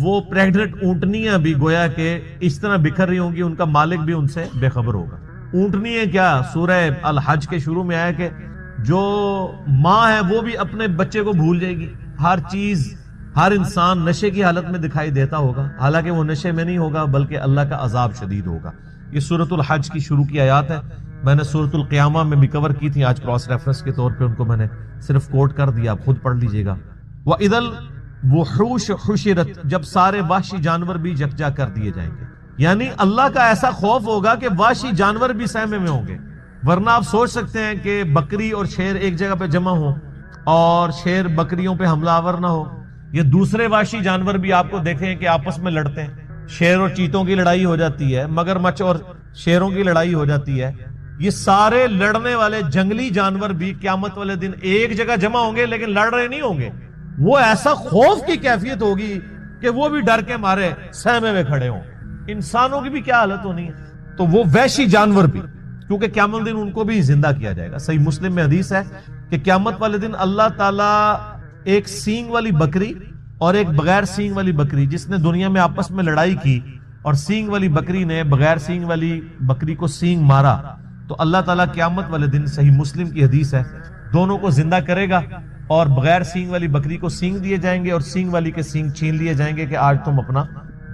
وہ پریگننٹ اونٹنیاں بھی گویا کہ اس طرح بکھر رہی ہوں گی، ان کا مالک بھی ان سے بے خبر ہوگا۔ اونٹنیاں کیا، سورہ الحج کے شروع میں آیا کہ جو ماں ہے وہ بھی اپنے بچے کو بھول جائے گی، ہر چیز، ہر انسان نشے کی حالت میں دکھائی دیتا ہوگا، حالانکہ وہ نشے میں نہیں ہوگا بلکہ اللہ کا عذاب شدید ہوگا۔ یہ سورۃ الحج کی شروع کی آیات ہے، میں نے سورۃ القیامہ میں بھی کور کی تھی، آج کراس ریفرنس کے طور پہ ان کو میں نے صرف کوٹ کر دیا، آپ خود پڑھ لیجئے گا۔ وَإِذَا الْوُحُوشُ حُشِرَتْ، جب سارے وحشی جانور بھی یکجا کر دیے جائیں گے، یعنی اللہ کا ایسا خوف ہوگا کہ وحشی جانور بھی سہمے میں ہوں گے۔ ورنہ آپ سوچ سکتے ہیں کہ بکری اور شیر ایک جگہ پہ جمع ہوں اور شیر بکریوں پہ حملہ آور نہ ہو، یہ دوسرے وحشی جانور بھی آپ کو دیکھیں کہ آپس میں لڑتے ہیں، شیر اور چیتوں کی لڑائی ہو جاتی ہے، مگرمچھ اور شیروں کی لڑائی ہو جاتی ہے، یہ سارے لڑنے والے جنگلی جانور بھی قیامت والے دن ایک جگہ جمع ہوں گے لیکن لڑ رہے نہیں ہوں گے، وہ ایسا خوف کی کیفیت ہوگی کہ وہ بھی ڈر کے مارے سہمے میں کھڑے ہوں۔ انسانوں کی بھی کیا حالت ہونی ہے، تو وہ وحشی جانور بھی، کیونکہ قیامت دن ان کو بھی زندہ کیا جائے گا۔ صحیح مسلم میں حدیث ہے کہ قیامت والے دن اللہ تعالیٰ ایک سینگ والی بکری اور ایک بغیر سینگ والی بکری، جس نے دنیا میں آپس میں لڑائی کی اور سینگ والی بکری نے بغیر سینگ والی بکری کو سینگ مارا، تو اللہ تعالیٰ قیامت والے دن، صحیح مسلم کی حدیث ہے، دونوں کو زندہ کرے گا اور بغیر سینگ والی بکری کو سینگ دیے جائیں گے اور سینگ والی کے سینگ چھین لیے جائیں گے کہ آج تم اپنا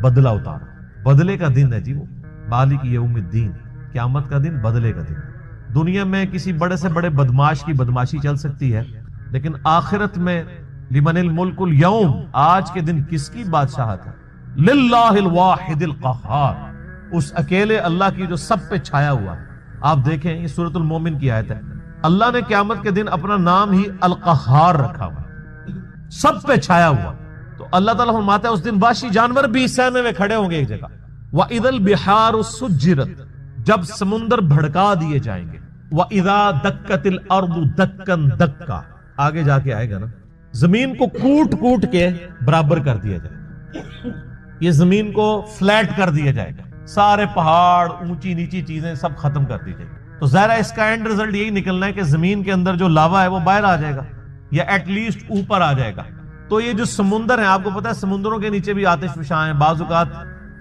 بدلہ اتارو۔ بدلے کا دن ہے جی وہ، مالک یوم الدین، قیامت کا دن، بدلے کا دن۔ دنیا میں کسی بڑے سے بڑے بدماش کی بدماشی چل سکتی ہے، لیکن آخرت میں لمن الملک اليوم، آج کے دن کس کی بادشاہت ہے؟ للہ الواحد القہار، اس اکیلے اللہ کی جو سب پہ چھایا ہوا ہے۔ آپ دیکھیں یہ سورۃ المومن کی آیت ہے، اللہ نے قیامت کے دن اپنا نام ہی القہار رکھا ہوا، سب پہ چھایا ہوا۔ تو اللہ تعالیٰ فرماتا ہے اس دن وحشی جانور بھی سہمے میں کھڑے ہوں گے ایک جگہ۔ وَإِذَا الْبِحَارُ سُجِّرَتْ، جب سمندر بھڑکا دیے جائیں گے۔ وَإِذَا دَكَّتِ الْأَرْضُ دَكًّا دَكًّا، آگے جا کے آئے گا نا، زمین کو کوٹ کوٹ کے برابر کر دیا جائے گا، یہ زمین کو فلیٹ کر دیا جائے گا، سارے پہاڑ، اونچی نیچی چیزیں سب ختم کر دی جائیں گی۔ تو ظاہر ہے اس کا اینڈ رزلٹ یہی نکلنا ہے کہ زمین کے اندر جو لاوا ہے وہ باہر آ جائے گا یا ایٹ لیسٹ اوپر آ جائے گا۔ تو یہ جو سمندر ہیں، آپ کو پتا ہے سمندروں کے نیچے بھی آتش فشاں ہیں، بعض اوقات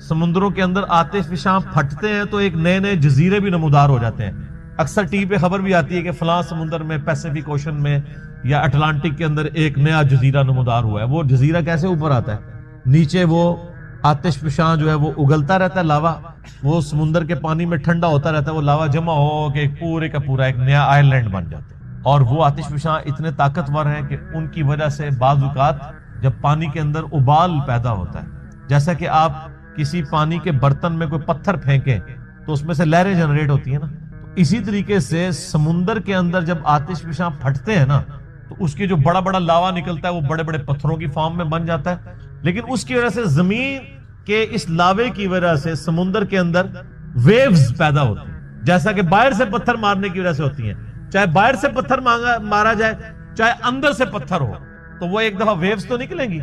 سمندروں کے اندر آتش فشاں پھٹتے ہیں تو ایک نئے نئے جزیرے بھی نمودار ہو جاتے ہیں۔ اکثر ٹی وی پہ خبر بھی آتی ہے کہ فلاں سمندر میں، پیسیفک اوشن میں یا اٹلانٹک کے اندر ایک نیا جزیرہ نمودار ہوا ہے۔ وہ جزیرہ کیسے اوپر آتا ہے؟ نیچے وہ آتش فشاں جو ہے وہ اگلتا رہتا ہے، لاوا، وہ سمندر کے پانی میں ٹھنڈا ہوتا رہتا ہے، وہ لاوا جمع ہو کے پورے کا پورا ایک نیا آئر لینڈ بن جاتا ہے۔ اور وہ آتش فشاں اتنے طاقتور ہیں کہ ان کی وجہ سے بعض اوقات جب پانی کے اندر ابال پیدا ہوتا ہے، جیسا کہ آپ کسی پانی کے برتن میں کوئی پتھر پھینکیں تو اس میں سے لہریں جنریٹ ہوتی ہیں نا، تو اسی طریقے سے سمندر کے اندر جب آتش فشاں پھٹتے ہیں نا تو اس کے جو بڑا بڑا لاوا نکلتا ہے وہ بڑے بڑے پتھروں کی فارم میں بن جاتا ہے، لیکن اس کی وجہ سے زمین کے اس لاوے کی وجہ سے سمندر کے اندر ویوز پیدا ہوتی ہیں، جیسا کہ باہر سے پتھر مارنے کی وجہ سے ہوتی ہیں، چاہے باہر سے پتھر مارا جائے چاہے اندر سے پتھر ہو تو وہ ایک دفعہ ویوز تو نکلیں گی،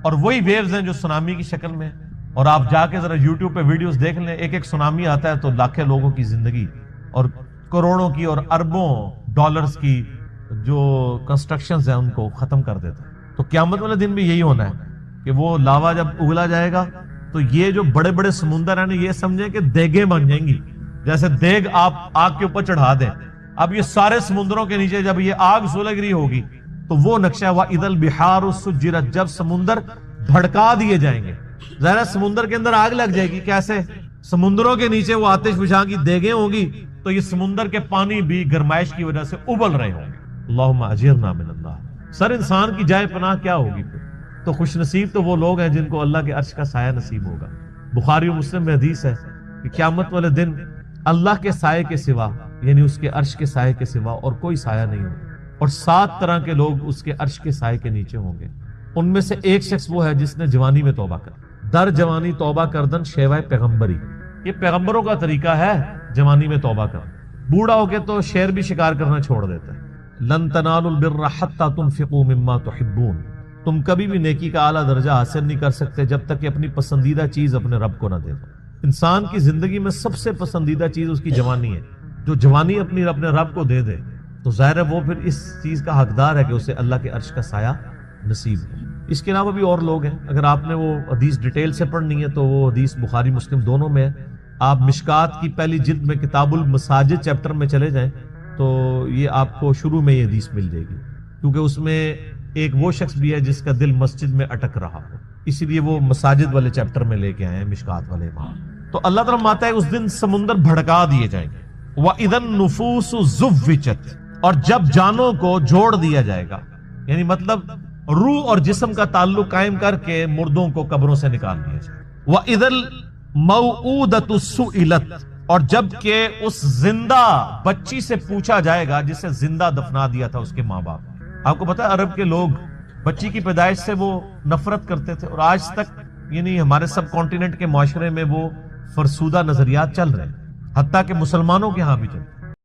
اور وہی ویوز ہیں جو سونامی کی شکل میں، اور آپ جا کے ذرا یوٹیوب پہ ویڈیوز دیکھ لیں، ایک سونامی آتا ہے تو لاکھوں لوگوں کی زندگی اور کروڑوں کی اور اربوں ڈالرز کی جو کنسٹرکشنز ہیں ان کو ختم کر دیتا ہے۔ تو قیامت والے دن بھی یہی ہونا ہے کہ وہ لاوا جب اگلا جائے گا تو یہ جو بڑے بڑے سمندر ہیں یہ سمجھیں کہ دیگیں بن جائیں گی، جیسے دیگ آپ آگ کے اوپر چڑھا دیں۔ اب یہ سارے سمندروں کے نیچے جب یہ آگ سلگ رہی ہوگی تو وہ نقشہ وَإِذَا الْبِحَارُ سُجِّرَتْ، جب سمندر بھڑکا دیے جائیں گے، ظاہر سمندر کے اندر آگ لگ جائے گی، کیسے؟ سمندروں کے نیچے وہ آتش فشاں کی دیگیں ہوگی تو یہ سمندر کے پانی بھی گرمائش کی وجہ سے ابل رہے ہوں گے۔ اللہم اجرنا من اللہ۔ سر انسان کی جائے پناہ کیا ہوگی پھر؟ تو خوش نصیب تو وہ لوگ ہیں جن کو اللہ کے عرش کا سایہ نصیب ہوگا۔ بخاری و مسلم میں حدیث ہے کہ قیامت والے دن اللہ کے سائے کے سوا، یعنی اس کے عرش کے سائے کے سوا اور کوئی سایہ نہیں ہوگا، اور 7 طرح کے لوگ اس کے عرش کے سائے کے نیچے ہوں گے۔ ان میں سے ایک شخص وہ ہے جس نے جوانی میں توبہ کر، در جوانی توبہ کردن شیوائے پیغمبری، یہ پیغمبروں کا طریقہ ہے جوانی میں توبہ کرنا۔ بوڑھا ہو کے تو شیر بھی شکار کرنا چھوڑ دیتا ہے۔ لن تنالوا البر حتى تنفقوا مما تحبون، تم کبھی بھی نیکی کا اعلیٰ درجہ حاصل نہیں کر سکتے جب تک کہ اپنی پسندیدہ چیز اپنے رب کو نہ دے دو۔ انسان کی زندگی میں سب سے پسندیدہ چیز اس کی جوانی ہے، جو جوانی اپنے رب کو دے دے تو ظاہر ہے وہ پھر اس چیز کا حقدار ہے کہ اسے اللہ کے عرش کا سایہ نصیب ہو۔ اس کے علاوہ بھی اور لوگ ہیں، اگر آپ نے وہ حدیث ڈیٹیل سے پڑھنی ہے تو وہ حدیث بخاری مسلم دونوں میں ہے۔ آپ مشکات کی پہلی جلد میں کتاب المساجد چیپٹر میں چلے جائیں تو یہ آپ کو شروع میں یہ حدیث مل جائے گی، کیونکہ اس میں ایک وہ شخص بھی ہے جس کا دل مسجد میں اٹک رہا ہو، اسی لیے وہ مساجد والے چیپٹر میں لے کے آئے ہیں مشکات والے امام۔ تو اللہ تعالیٰ ماتا ہے اس دن سمندر بھڑکا دیے جائیں گے۔ وَإِذَا النُّفُوسُ زُوِّجَتْ، اور جب جانوں کو جوڑ دیا جائے گا، یعنی مطلب روح اور جسم کا تعلق قائم کر کے مردوں کو قبروں سے نکال دیا جائے۔ وَإِذَا الْمَوْءُودَةُ سُئِلَتْ، اور جب کہ اس زندہ بچی سے پوچھا جائے گا جسے زندہ دفنا دیا تھا اس کے ماں باپ۔ آپ کو پتا ہے عرب کے لوگ بچی کی پیدائش سے وہ نفرت کرتے تھے، اور آج تک یعنی ہمارے سب کانٹیننٹ کے معاشرے میں وہ فرسودہ نظریات چل رہے ہیں، حتیٰ کہ مسلمانوں کے ہاں بھی چلتے ہیں۔